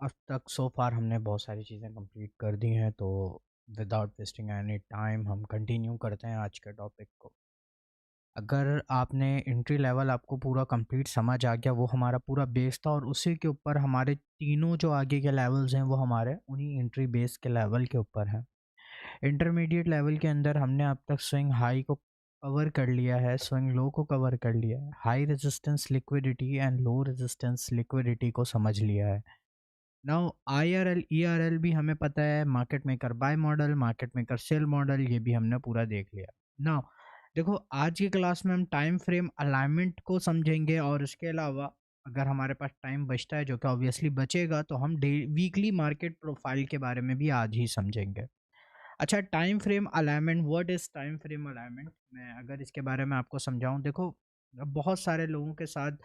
अब तक सो फार हमने बहुत सारी चीज़ें कंप्लीट कर दी हैं, तो विदाउट वेस्टिंग एनी टाइम हम कंटिन्यू करते हैं आज के टॉपिक को। अगर आपने एंट्री लेवल आपको पूरा कंप्लीट समझ आ गया, वो हमारा पूरा बेस था और उसी के ऊपर हमारे तीनों जो आगे के लेवल्स हैं वो हमारे उन्हीं एंट्री बेस के लेवल के ऊपर हैं। इंटरमीडिएट लेवल के अंदर हमने अब तक स्विंग हाई को कवर कर लिया है, स्विंग लो को कवर कर लिया है, high resistance liquidity and low resistance liquidity को समझ लिया है। नाउ IRL ERL भी हमें पता है, market maker buy model, market maker sell model, ये भी हमने पूरा देख लिया। नाउ देखो, आज की क्लास में हम टाइम फ्रेम अलाइनमेंट को समझेंगे और इसके अलावा अगर हमारे पास टाइम बचता है, जो कि ऑब्वियसली बचेगा, तो हम डे वीकली मार्केट प्रोफाइल के बारे में भी आज ही समझेंगे। अच्छा, time frame alignment, what is time frame alignment? मैं अगर इसके बारे में आपको समझाऊँ, देखो बहुत सारे लोगों के साथ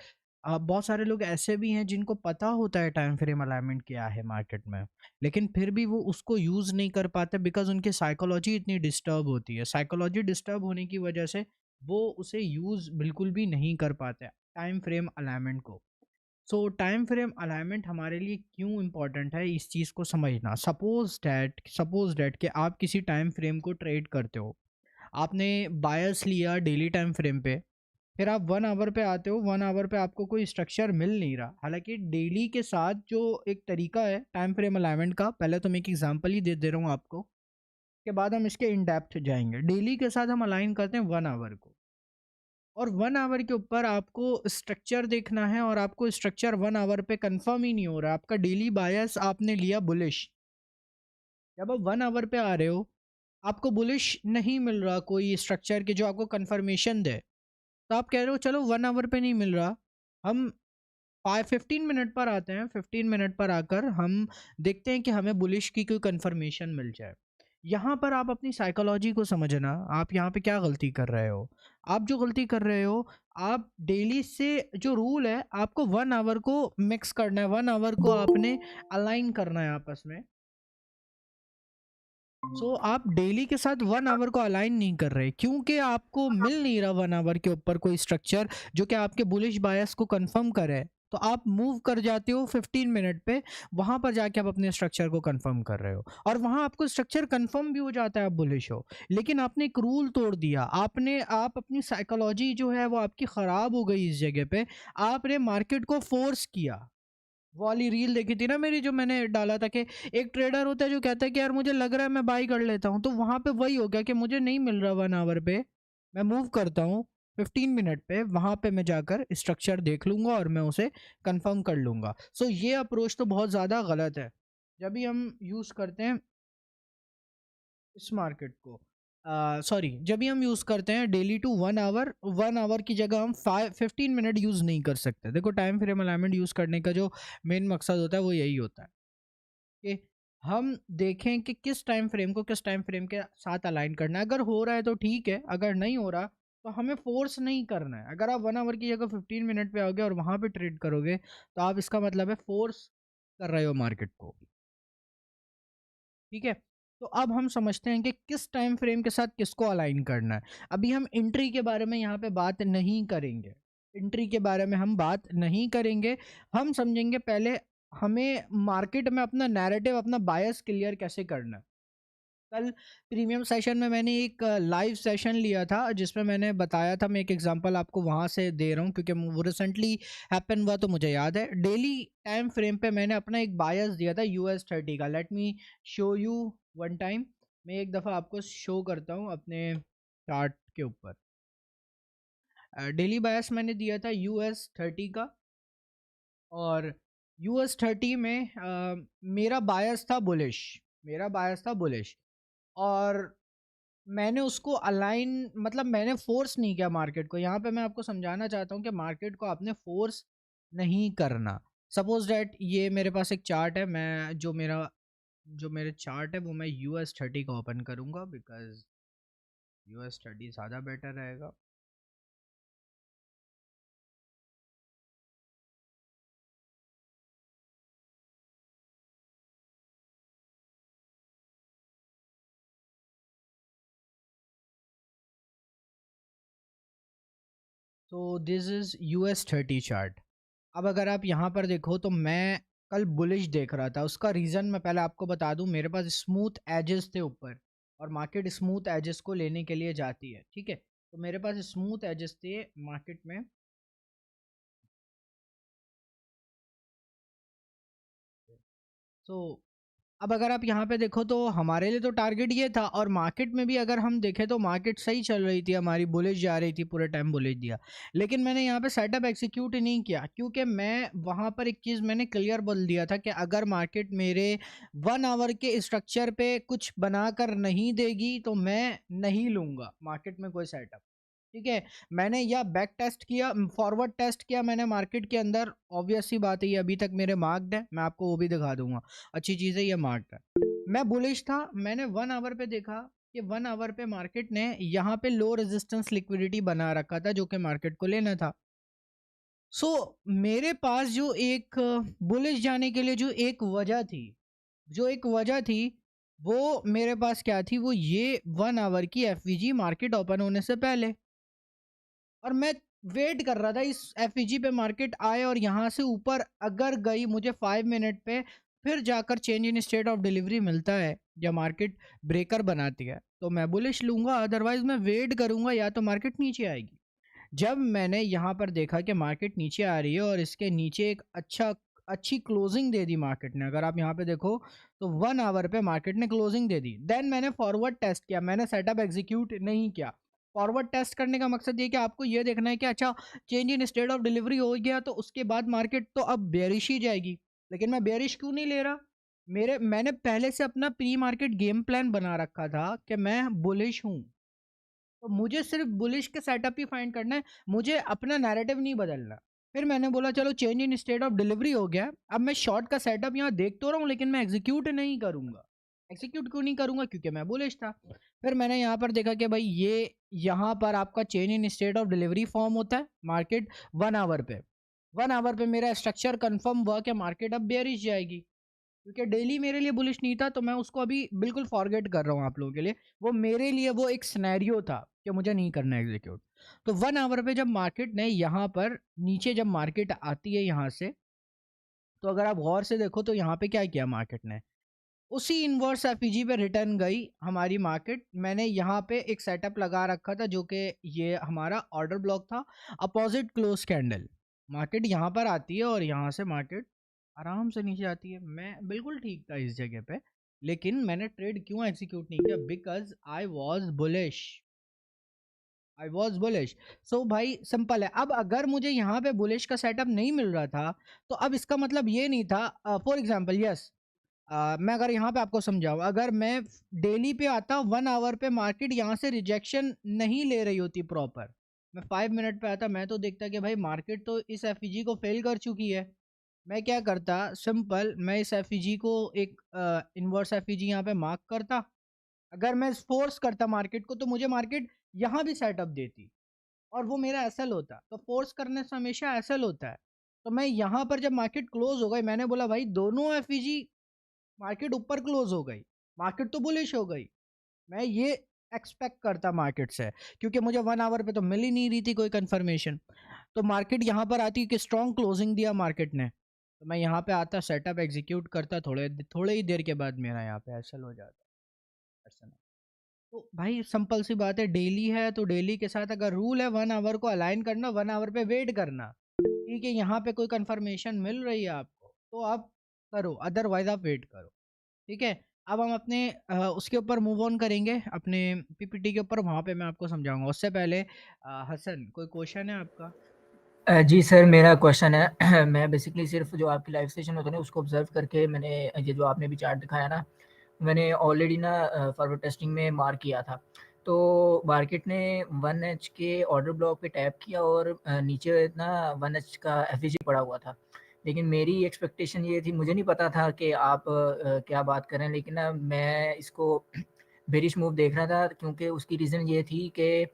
बहुत सारे लोग ऐसे भी हैं जिनको पता होता है टाइम फ्रेम अलाइनमेंट क्या है मार्केट में, लेकिन फिर भी वो उसको यूज़ नहीं कर पाते बिकॉज़ उनकी साइकोलॉजी इतनी डिस्टर्ब होती है। साइकोलॉजी डिस्टर्ब होने की वजह से वो उसे यूज़ बिल्कुल भी नहीं कर पाते टाइम फ्रेम अलाइनमेंट को। सो टाइम फ्रेम अलाइनमेंट हमारे लिए क्यों इम्पोर्टेंट है, इस चीज़ को समझना। सपोज डैट कि आप किसी टाइम फ्रेम को ट्रेड करते हो, आपने बायस लिया डेली टाइम फ्रेम पे, फिर आप 1 आवर पे आते हो, 1 आवर पे आपको कोई स्ट्रक्चर मिल नहीं रहा। हालांकि डेली के साथ जो एक तरीका है टाइम फ्रेम अलाइनमेंट का, पहले तो मैं एक एग्जांपल ही दे रहा हूँ आपको, के बाद हम इसके इन डेप्थ जाएंगे। डेली के साथ हम अलाइन करते हैं 1 आवर को, और 1 आवर के ऊपर आपको स्ट्रक्चर देखना है, और आपको स्ट्रक्चर 1 आवर पे कंफर्म ही नहीं हो रहा। आपका डेली बायस आपने लिया बुलिश, जब आप 1 आवर पे आ रहे हो आपको बुलिश नहीं मिल रहा कोई स्ट्रक्चर के जो आपको कंफर्मेशन दे, तो आप कह रहे हो चलो 1 आवर पे नहीं मिल रहा, हम 15 मिनट पर आते हैं। 15 मिनट पर आकर हम देखते हैं कि हमें बुलिश की कोई कंफर्मेशन मिल जाए। यहाँ पर आप अपनी साइकोलॉजी को समझना, आप यहाँ पे क्या गलती कर रहे हो। आप जो गलती कर रहे हो, आप डेली से जो रूल है, आपको 1 आवर को मिक्स करना है, 1 आवर को आपने अलाइन करना है आपस में। आप डेली के साथ 1 आवर को अलाइन नहीं कर रहे क्योंकि आपको मिल नहीं रहा 1 आवर के ऊपर कोई स्ट्रक्चर जो कि आपके बुलिश बायस को कंफर्म करे। तो आप मूव कर जाते हो 15 मिनट पे, वहां पर जाके आप अपने स्ट्रक्चर को कंफर्म कर रहे हो, और वहां आपको स्ट्रक्चर कंफर्म भी हो जाता है, आप बुलिश हो। लेकिन आपने एक रूल तोड़ दिया, आप अपनी साइकोलॉजी जो है वो आपकी खराब हो गई इस जगह पे। आपने मार्केट को फोर्स किया। वो वाली रील देखी थी ना मेरी, जो मैंने डाला था कि एक ट्रेडर होता है जो कहता है कि यार मुझे लग रहा है मैं बाई कर लेता हूँ, तो वहां पे वही हो गया कि मुझे नहीं मिल रहा 1 आवर पे, मैं मूव करता हूँ 15 मिनट पे, वहां पे मैं जाकर स्ट्रक्चर देख लूंगा और मैं उसे कंफर्म कर लूंगा। ये अप्रोच तो बहुत ज़्यादा गलत है जब भी हम यूज़ करते हैं इस मार्केट को। सॉरी, जब भी हम यूज़ करते हैं डेली टू 1 आवर, 1 आवर की जगह हम 15 मिनट यूज़ नहीं कर सकते। देखो, टाइम फ्रेम अलाइनमेंट यूज़ करने का जो मेन मकसद होता है वो यही होता है कि हम देखें कि किस टाइम फ्रेम को किस टाइम फ्रेम के साथ अलाइन करना है। अगर हो रहा है तो ठीक है, अगर नहीं हो रहा तो हमें फोर्स नहीं करना है। अगर आप 1 आवर की जगह 15 मिनट पे आओगे और वहां पे ट्रेड करोगे, तो आप, इसका मतलब है, फोर्स कर रहे हो मार्केट को। ठीक है, तो अब हम समझते हैं कि किस टाइम फ्रेम के साथ किसको अलाइन करना है। अभी हम एंट्री के बारे में यहाँ पे बात नहीं करेंगे, एंट्री के बारे में हम बात नहीं करेंगे। हम समझेंगे पहले हमें मार्केट में अपना नैरेटिव, अपना बायस क्लियर कैसे करना है। कल प्रीमियम सेशन में मैंने एक लाइव सेशन लिया था जिसमें मैंने बताया था, मैं एक एग्जांपल आपको वहां से दे रहा हूँ क्योंकि वो रिसेंटली हैपन हुआ तो मुझे याद है। डेली टाइम फ्रेम पे मैंने अपना एक बायस दिया था US30 का। Let me show you one time. मैं एक दफ़ा आपको शो करता हूँ अपने चार्ट के ऊपर। डेली बायस मैंने दिया था US30 का, और US30 में मेरा बायस था बुलिश, मेरा बायस था बुलिश। और मैंने उसको अलाइन, मतलब मैंने फोर्स नहीं किया मार्केट को। यहाँ पे मैं आपको समझाना चाहता हूँ कि मार्केट को आपने फोर्स नहीं करना। सपोज डैट ये मेरे पास एक चार्ट है, मैं जो मेरे चार्ट है वो मैं US30 का ओपन करूँगा बिकॉज US30 ज़्यादा बेटर रहेगा। तो दिस इज़ US30 चार्ट। अब अगर आप यहाँ पर देखो तो मैं कल बुलिश देख रहा था। उसका रीज़न मैं पहले आपको बता दूं, मेरे पास स्मूथ एजेस थे ऊपर, और मार्केट स्मूथ एजेस को लेने के लिए जाती है, ठीक है। तो मेरे पास स्मूथ एजेस थे मार्केट में। तो अब अगर आप यहाँ पे देखो तो हमारे लिए तो टारगेट ये था, और मार्केट में भी अगर हम देखें तो मार्केट सही चल रही थी हमारी, बुलिश जा रही थी, पूरे टाइम बुलिश दिया। लेकिन मैंने यहाँ पे सेटअप एग्जीक्यूट नहीं किया, क्योंकि मैं वहाँ पर एक चीज़ मैंने क्लियर बोल दिया था कि अगर मार्केट मेरे 1 आवर के स्ट्रक्चर पे कुछ बनाकर नहीं देगी तो मैं नहीं लूँगा मार्केट में कोई सेटअप, ठीक है। मैंने या बैक टेस्ट किया, फॉरवर्ड टेस्ट किया मैंने मार्केट के अंदर, ऑब्वियस सी बात है ये अभी तक मेरे मार्क्ड है, मैं आपको वो भी दिखा दूंगा, अच्छी चीज़ है ये मार्क्ड है। मैं बुलिश था, मैंने 1 आवर पे देखा कि 1 आवर पे मार्केट ने यहाँ पे लो रेजिस्टेंस लिक्विडिटी बना रखा था, जो कि मार्केट को लेना था। सो मेरे पास जो एक बुलिश जाने के लिए जो एक वजह थी, वो मेरे पास क्या थी, वो ये 1 आवर की एफवीजी मार्केट ओपन होने से पहले, और मैं वेट कर रहा था इस एफईजी पे मार्केट आए और यहाँ से ऊपर अगर गई, मुझे 5 मिनट पे फिर जाकर change in state of delivery मिलता है या मार्केट ब्रेकर बनाती है तो मैं बुलिश लूंगा, अदरवाइज मैं वेट करूंगा या तो मार्केट नीचे आएगी। जब मैंने यहाँ पर देखा कि मार्केट नीचे आ रही है और इसके नीचे एक अच्छी क्लोजिंग दे दी मार्केट ने, अगर आप यहाँ पे देखो तो 1 आवर पे मार्केट ने क्लोजिंग दे दी, देन मैंने फॉरवर्ड टेस्ट किया, मैंने सेटअप एग्जीक्यूट नहीं किया। फॉरवर्ड टेस्ट करने का मकसद ये कि आपको ये देखना है कि अच्छा change in state of delivery हो गया तो उसके बाद मार्केट तो अब बेरिश ही जाएगी, लेकिन मैं बेरिश क्यों नहीं ले रहा। मैंने पहले से अपना प्री मार्केट गेम प्लान बना रखा था कि मैं बुलिश हूँ, तो मुझे सिर्फ बुलिश के सेटअप ही फाइंड करना है, मुझे अपना नैरेटिव नहीं बदलना। फिर मैंने बोला चलो change in state of delivery हो गया, अब मैं शॉर्ट का सेटअप यहाँ देख तो रहा हूँ लेकिन मैं एग्जीक्यूट नहीं करूंगा। एग्जीक्यूट क्यों नहीं करूंगा, क्योंकि मैं बुलिश था। फिर मैंने यहाँ पर देखा कि भाई ये यहाँ पर आपका change in state of delivery form होता है मार्केट 1 आवर पे। 1 आवर पे मेरा स्ट्रक्चर कंफर्म हुआ कि मार्केट अब बेरिश जाएगी, क्योंकि डेली मेरे लिए बुलिश नहीं था, तो मैं उसको अभी बिल्कुल फॉरगेट कर रहा हूँ आप लोगों के लिए। वो मेरे लिए वो एक सिनेरियो था कि मुझे नहीं करना एग्जीक्यूट। तो 1 आवर पे जब मार्केट ने यहाँ पर नीचे, जब मार्केट आती है यहाँ से, तो अगर आप गौर से देखो तो यहाँ पे क्या किया मार्केट ने, उसी इन्वर्स एफईजी पे रिटर्न गई हमारी मार्केट। मैंने यहाँ पे एक सेटअप लगा रखा था जो कि ये हमारा ऑर्डर ब्लॉक था, अपोजिट क्लोज कैंडल। मार्केट यहाँ पर आती है और यहाँ से मार्केट आराम से नीचे आती है, मैं बिल्कुल ठीक था इस जगह पे, लेकिन मैंने ट्रेड क्यों एग्जीक्यूट नहीं किया, बिकॉज आई वॉज बुलिश। सो भाई सिंपल है। अब अगर मुझे यहाँ पे बुलिश का सेटअप नहीं मिल रहा था तो अब इसका मतलब ये नहीं था, फॉर एग्जाम्पल यस, मैं अगर यहाँ पे आपको समझाऊँ, अगर मैं डेली पे आता 1 आवर पे मार्केट यहाँ से रिजेक्शन नहीं ले रही होती प्रॉपर, मैं 5 मिनट पे आता, मैं तो देखता कि भाई मार्केट तो इस एफईजी को फेल कर चुकी है। मैं क्या करता, सिंपल, मैं इस एफईजी को एक इन्वर्स एफईजी यहाँ पे मार्क करता। अगर मैं फोर्स करता मार्केट को तो मुझे मार्केट यहाँ भी सेटअप देती और वो मेरा एसएल होता, तो फोर्स करने से हमेशा एसएल होता है। तो मैं यहाँ पर जब मार्केट क्लोज हो गई, मैंने बोला भाई दोनों एफईजी, मार्केट ऊपर क्लोज हो गई, मार्केट तो बुलिश हो गई, मैं ये एक्सपेक्ट करता मार्केट से, क्योंकि मुझे 1 आवर पे तो मिल ही नहीं रही थी कोई कंफर्मेशन। तो मार्केट यहाँ पर आती कि स्ट्रॉन्ग क्लोजिंग दिया मार्केट ने, तो मैं यहाँ पे आता, सेटअप एग्जीक्यूट करता, थोड़े ही देर के बाद मेरा यहाँ पे एसएल हो जाता। ऐसा नहीं। तो भाई सिंपल सी बात है, डेली है तो डेली के साथ अगर रूल है 1 आवर को अलाइन करना, 1 आवर पे वेट करना, ठीक है, यहाँ पे कोई कंफर्मेशन मिल रही है आपको तो आप करो, अदरवाइज आप वेट करो, ठीक है। अब हम अपने उसके ऊपर मूव ऑन करेंगे, अपने पीपीटी के ऊपर, वहाँ पे मैं आपको समझाऊंगा। उससे पहले हसन, कोई क्वेश्चन है आपका? जी सर, मेरा क्वेश्चन है मैं बेसिकली सिर्फ जो आपकी लाइव सेशन होते हैं ना उसको ऑब्जर्व करके मैंने ये जो आपने भी चार्ट दिखाया ना, मैंने ऑलरेडी ना फॉरवर्ड टेस्टिंग में मार्क किया था। तो मार्केट ने 1H के ऑर्डर ब्लॉक पे टैप किया और नीचे ना 1H का एफवीजी पड़ा हुआ था। लेकिन मेरी एक्सपेक्टेशन ये थी, मुझे नहीं पता था कि आप क्या बात कर रहे हैं, लेकिन ना मैं इसको बेरिश मूव देख रहा था, क्योंकि उसकी रीज़न ये थी कि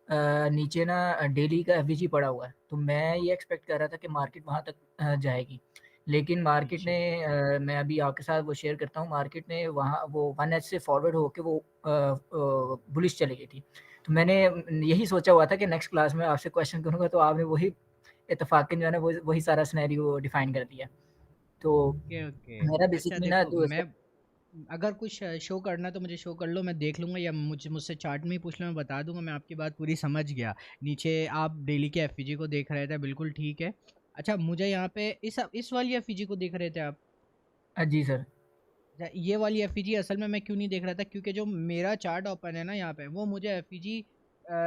नीचे ना डेली का एफवीजी पड़ा हुआ है, तो मैं ये एक्सपेक्ट कर रहा था कि मार्केट वहाँ तक जाएगी। लेकिन मार्केट अच्छा, ने मैं अभी आपके साथ वो शेयर करता हूँ, मार्केट ने वहाँ वो 1H से फॉरवर्ड होके वो बुलिश चली गई थी। तो मैंने यही सोचा हुआ था कि नेक्स्ट क्लास में आपसे क्वेश्चन करूँगा, तो आपने वही इत्तेफाकन जो है ना वो वही सारा सिनेरियो डिफाइन कर दिया। तो ओके, ओके। मेरा अच्छा बेसिकली ना देखो, तो मैं अगर कुछ शो करना है तो मुझे शो कर लो, मैं देख लूँगा, या मुझसे चार्ट में ही पूछ लो, मैं बता दूँगा। मैं आपकी बात पूरी समझ गया। नीचे आप डेली के एफईजी को देख रहे थे, बिल्कुल ठीक है। अच्छा, मुझे यहाँ पे इस वाली एफईजी को देख रहे थे आप? जी सर। ये वाली एफईजी असल में मैं क्यों नहीं देख रहा था, क्योंकि जो मेरा चार्ट ओपन है ना यहाँ पे, वो मुझे एफईजी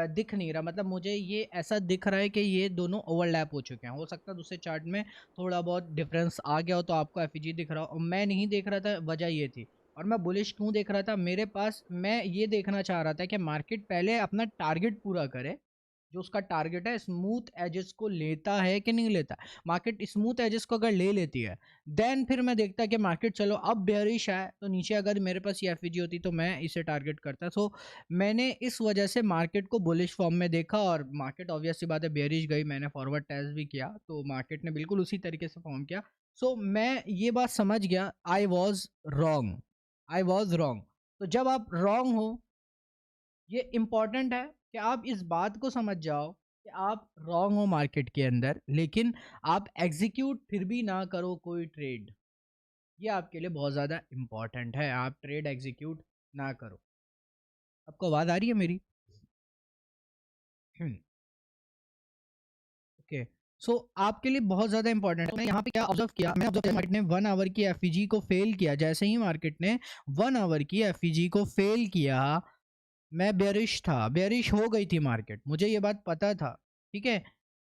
दिख नहीं रहा। मतलब मुझे ये ऐसा दिख रहा है कि ये दोनों ओवरलैप हो चुके हैं। हो सकता है दूसरे चार्ट में थोड़ा बहुत डिफरेंस आ गया हो तो आपको एफईजी दिख रहा हो, और मैं नहीं देख रहा था, वजह ये थी। और मैं बुलिश क्यों देख रहा था, मेरे पास मैं ये देखना चाह रहा था कि मार्केट पहले अपना टारगेट पूरा करे। जो उसका टारगेट है, स्मूथ एजेस को लेता है कि नहीं लेता। मार्केट स्मूथ एजेस को अगर ले लेती है, देन फिर मैं देखता कि मार्केट चलो अब बेयरिश है, तो नीचे अगर मेरे पास ये एफईजी होती तो मैं इसे टारगेट करता। सो मैंने इस वजह से मार्केट को बुलिश फॉर्म में देखा, और मार्केट ऑब्वियस सी बात है बेयरिश गई, मैंने फॉरवर्ड टेस्ट भी किया तो मार्केट ने बिल्कुल उसी तरीके से फॉर्म किया। सो मैं ये बात समझ गया, I was wrong, I was wrong. तो जब आप रॉन्ग हो, ये इम्पॉर्टेंट है कि आप इस बात को समझ जाओ कि आप रॉन्ग हो मार्केट के अंदर, लेकिन आप एग्जीक्यूट फिर भी ना करो कोई ट्रेड। ये आपके लिए बहुत ज़्यादा इम्पॉर्टेंट है, आप ट्रेड एग्जीक्यूट ना करो। आपको आवाज़ आ रही है मेरी? ओके। सो आपके लिए बहुत ज़्यादा इंपॉर्टेंट है। यहाँ पे क्या ऑब्जर्व किया, मैंने ऑब्जर्व किया मार्केट ने 1 आवर की एफईजी को फेल किया। जैसे ही मार्केट ने 1 आवर की एफईजी को फेल किया, मैं बेयरिश था, बेयरिश हो गई थी मार्केट, मुझे ये बात पता था। ठीक है।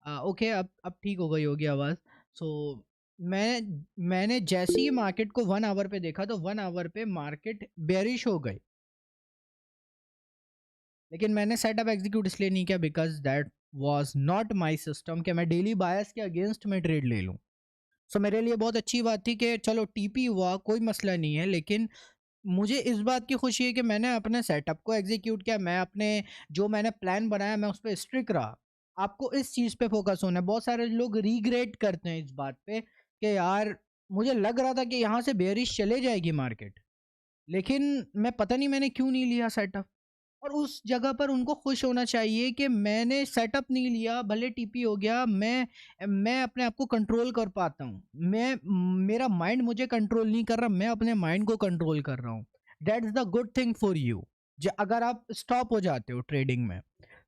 ओके, अब ठीक हो गई होगी आवाज़। सो मैंने जैसे ही मार्केट को 1 आवर पे देखा तो 1 आवर पे मार्केट बेयरिश हो गई, लेकिन मैंने सेटअप एग्जीक्यूट इसलिए नहीं किया because that was not my system कि मैं डेली बायस के अगेंस्ट में ट्रेड ले लूँ। सो मेरे लिए बहुत अच्छी बात थी कि चलो टीपी हुआ, कोई मसला नहीं है, लेकिन मुझे इस बात की खुशी है कि मैंने अपने सेटअप को एग्जीक्यूट किया। मैं अपने जो मैंने प्लान बनाया मैं उस पर स्ट्रिक रहा। आपको इस चीज़ पे फोकस होना है। बहुत सारे लोग रिग्रेट करते हैं इस बात पे कि यार मुझे लग रहा था कि यहाँ से बेयरिश चले जाएगी मार्केट, लेकिन मैं पता नहीं मैंने क्यों नहीं लिया सेटअप। और उस जगह पर उनको खुश होना चाहिए कि मैंने सेटअप नहीं लिया, भले टीपी हो गया, मैं अपने आप को कंट्रोल कर पाता हूँ। मेरा माइंड मुझे कंट्रोल नहीं कर रहा, मैं अपने माइंड को कंट्रोल कर रहा हूँ। That's the good thing for you. अगर आप स्टॉप हो जाते हो ट्रेडिंग में,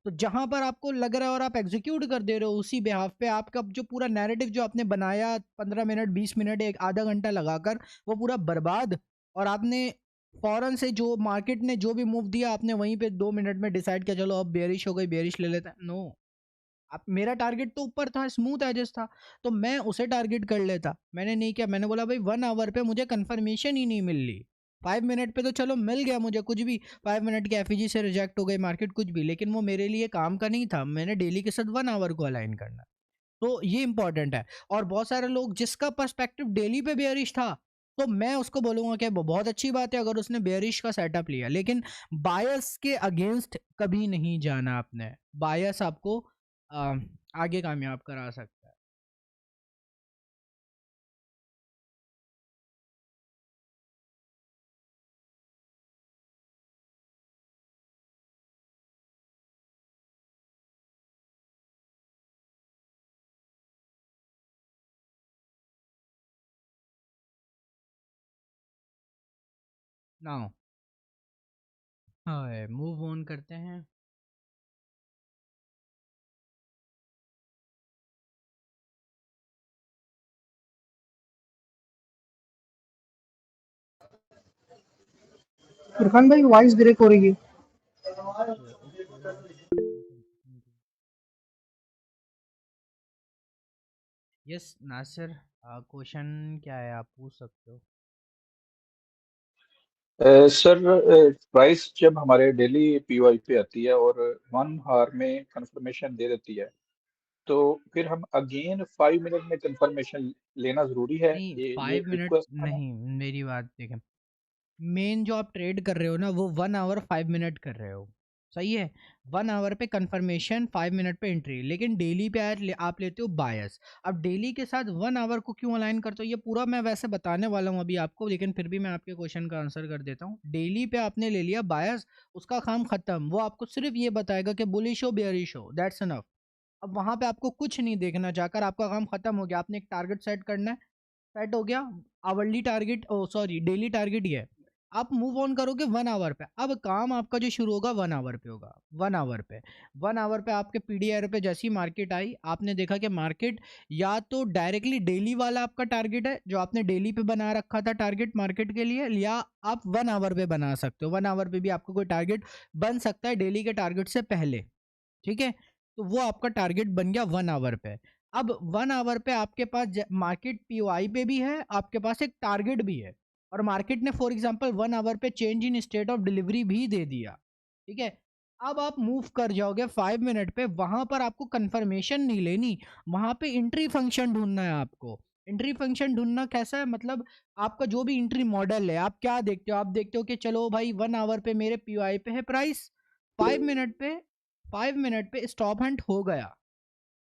तो जहां पर आपको लग रहा है और आप एग्जीक्यूट कर दे रहे हो उसी बेहाफ पे, आपका जो पूरा नैरेटिव जो आपने बनाया 15 मिनट 20 मिनट एक आधा घंटा लगाकर, वो पूरा बर्बाद। और आपने फौरन से जो मार्केट ने जो भी मूव दिया, आपने वहीं पे 2 मिनट में डिसाइड किया चलो अब बेयरिश हो गई, बेयरिश ले लेता है। नो, आप मेरा टारगेट तो ऊपर था, स्मूथ एजेस था, तो मैं उसे टारगेट कर लेता। मैंने नहीं किया, मैंने बोला भाई 1 आवर पे मुझे कंफर्मेशन ही नहीं मिल रही। 5 मिनट पे तो चलो मिल गया मुझे कुछ भी, 5 मिनट की एफईजी से रिजेक्ट हो गई मार्केट कुछ भी, लेकिन वो मेरे लिए काम का नहीं था। मैंने डेली के साथ 1 आवर को अलाइन करना, तो ये इंपॉर्टेंट है। और बहुत सारे लोग जिसका पर्सपेक्टिव डेली पे बेयरिश था, तो मैं उसको बोलूंगा कि बहुत अच्छी बात है अगर उसने बेयरिश का सेटअप लिया, लेकिन बायस के अगेंस्ट कभी नहीं जाना आपने। बायस आपको अ, आगे कामयाब करा सकता है। नाउ हाँ, मूव ऑन करते हैं। इरफान भाई वॉइस ब्रेक हो रही है। Okay, okay. Yes Nasir, question क्या है आप पूछ सकते हो। सर, प्राइस जब हमारे डेली पीवाई पे आती है और 1 आवर में कंफर्मेशन दे देती है, तो फिर हम अगेन 5 मिनट में कंफर्मेशन लेना जरूरी है। नहीं, ये 5 मिनट रिक्वेस्ट है। नहीं, मेरी बात देखें। मेन जो आप ट्रेड कर रहे हो ना, वो 1 आवर 5 मिनट कर रहे हो, सही है। 1 आवर पे कंफर्मेशन, 5 मिनट पे एंट्री, लेकिन डेली पे आप लेते हो बायस। अब डेली के साथ 1 आवर को क्यों अलाइन करते हो, ये पूरा मैं वैसे बताने वाला हूँ अभी आपको, लेकिन फिर भी मैं आपके क्वेश्चन का आंसर कर देता हूँ। डेली पे आपने ले लिया बायस, उसका काम खत्म। वो आपको सिर्फ ये बताएगा कि बुलिश हो बेयरिश हो, दैट्स इनफ। अब वहां पे आपको कुछ नहीं देखना, जाकर आपका काम खत्म हो गया। आपने एक टारगेट सेट करना है, सेट हो गया, hourly target sorry daily target ये है, आप मूव ऑन करोगे 1 आवर पे। अब काम आपका जो शुरू होगा 1 आवर पे होगा, 1 आवर पे। 1 आवर पे आपके पीडीआर पे जैसी मार्केट आई, आपने देखा कि मार्केट या तो डायरेक्टली डेली वाला आपका टारगेट है जो आपने डेली पे बना रखा था टारगेट मार्केट के लिए, या आप 1 आवर पे बना सकते हो। 1 आवर पे भी आपको कोई टारगेट बन सकता है डेली के टारगेट से पहले, ठीक है। तो वो आपका टारगेट बन गया 1 आवर पे। अब 1 आवर पे आपके पास मार्केट पीओआई पे भी है, आपके पास एक टारगेट भी है, और मार्केट ने फॉर एग्जांपल 1 आवर पे change in state of delivery भी दे दिया, ठीक है। अब आप मूव कर जाओगे 5 मिनट पे, वहां पर आपको कंफर्मेशन नहीं लेनी, वहां पे एंट्री फंक्शन ढूंढना है आपको। एंट्री फंक्शन ढूंढना कैसा है, मतलब आपका जो भी एंट्री मॉडल है, आप क्या देखते हो, आप देखते हो कि चलो भाई 1 आवर पे मेरे पीओआई पे है प्राइस, 5 मिनट पे 5 मिनट पे स्टॉप हंट हो गया,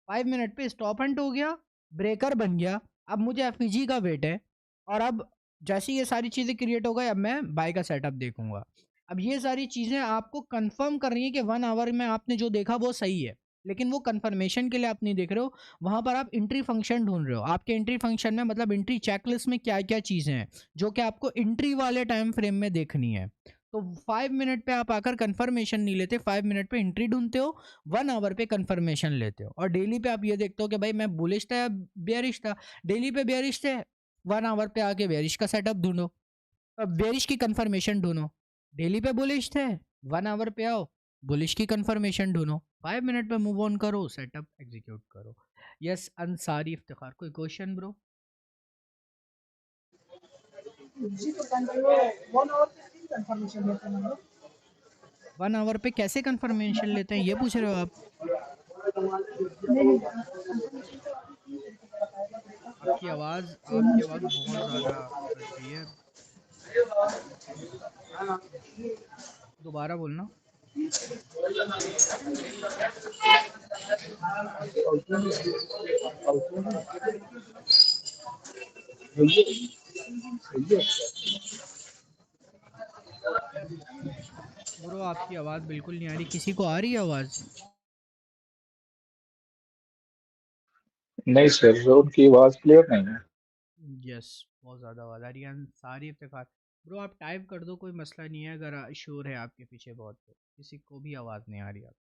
5 मिनट पे स्टॉप हंट हो गया, ब्रेकर बन गया। अब मुझे एफईजी का वेट है, और अब जैसे ये सारी चीज़ें क्रिएट हो गई, अब मैं बाय का सेटअप देखूंगा। अब ये सारी चीज़ें आपको कंफर्म कर रही है कि 1 आवर में आपने जो देखा वो सही है, लेकिन वो कंफर्मेशन के लिए आप नहीं देख रहे हो, वहां पर आप एंट्री फंक्शन ढूंढ रहे हो। आपके एंट्री फंक्शन में मतलब एंट्री चेकलिस्ट में क्या क्या चीज़ें हैं जो कि आपको एंट्री वाले टाइम फ्रेम में देखनी है। तो 5 मिनट पे आप आकर कंफर्मेशन नहीं लेते, 5 मिनट पे एंट्री ढूंढते हो, 1 आवर पे कंफर्मेशन लेते हो, और डेली पे आप ये देखते हो कि भाई मैं बुलिश था या बेयरिश था। डेली पे बेयरिश थे, 1 आवर पे आके बेयरिश का सेटअप ढूंढो, अब बेयरिश की कंफर्मेशन ढूंढो। डेली पे बुलिश थे, 1 आवर पे आओ, बुलिश की कंफर्मेशन ढूंढो, 5 मिनट पे मूव ऑन करो, सेटअप एग्जीक्यूट करो। यस अंसारी इफ्तिखार, कोई क्वेश्चन ब्रो? जी तो वो 1 आवर पे नहीं कंफर्मेशन देते हैं हम लोग। 1 आवर पे कैसे कंफर्मेशन लेते हैं, ये पूछ रहे हो आप? नहीं नहीं कंफर्मेशन तो आपकी आवाज़ बहुत ज़्यादा कट रही है, दोबारा बोलना। ब्रो आपकी आवाज़ बिल्कुल नहीं आ रही, किसी को आ रही है आवाज़? नहीं सर, उनकी आवाज़ क्लियर नहीं है। यस, बहुत ज़्यादा आवाज़ आ रही है। सारी इफ्तिखार ब्रो आप टाइप कर दो, कोई मसला नहीं है, अगर शोर है आपके पीछे बहुत तो किसी को भी आवाज़ नहीं आ रही आप।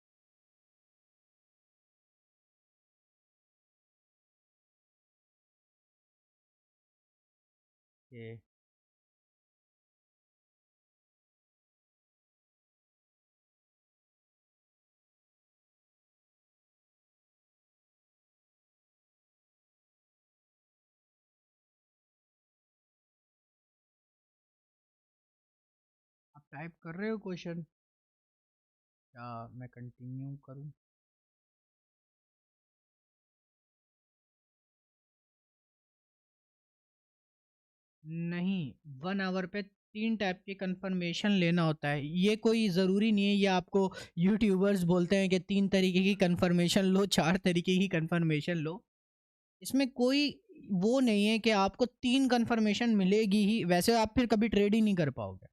ये आप टाइप कर रहे हो क्वेश्चन, क्या मैं कंटिन्यू करूं? नहीं, 1 आवर पे 3 टाइप के कंफर्मेशन लेना होता है, ये कोई ज़रूरी नहीं है, ये आपको यूट्यूबर्स बोलते हैं कि 3 तरीके की कंफर्मेशन लो, 4 तरीके की कंफर्मेशन लो। इसमें कोई वो नहीं है कि आपको 3 कंफर्मेशन मिलेगी ही, वैसे आप फिर कभी ट्रेड ही नहीं कर पाओगे।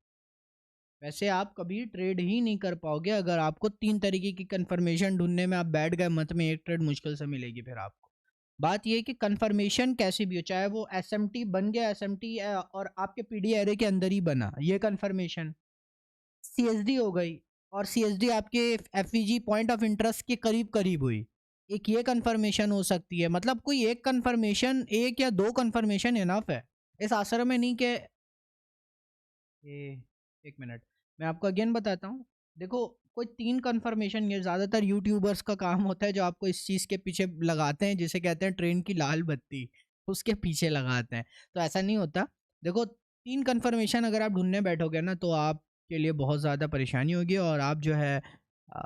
वैसे आप कभी ट्रेड ही नहीं कर पाओगे अगर आपको 3 तरीके की कंफर्मेशन ढूंढने में आप बैठ गए मत में, एक ट्रेड मुश्किल से मिलेगी फिर आपको। बात ये है कि कंफर्मेशन कैसी भी हो, चाहे वो एसएमटी बन गया, एसएमटी और आपके पीडी एरे के अंदर ही बना ये कंफर्मेशन, सीएसडी हो गई, और सीएसडी आपके एफईजी पॉइंट ऑफ इंटरेस्ट के करीब करीब हुई, एक ये कंफर्मेशन हो सकती है। मतलब कोई एक कंफर्मेशन, एक या दो कंफर्मेशन इनफ है, इस आसर में नहीं कि ये। एक मिनट, मैं आपको अगेन बताता हूँ। देखो, कोई 3 कंफर्मेशन, ये ज़्यादातर यूट्यूबर्स का काम होता है जो आपको इस चीज़ के पीछे लगाते हैं जिसे कहते हैं ट्रेन की लाल बत्ती, उसके पीछे लगाते हैं। तो ऐसा नहीं होता। देखो, 3 कंफर्मेशन अगर आप ढूंढने बैठोगे ना तो आपके लिए बहुत ज़्यादा परेशानी होगी, और आप जो है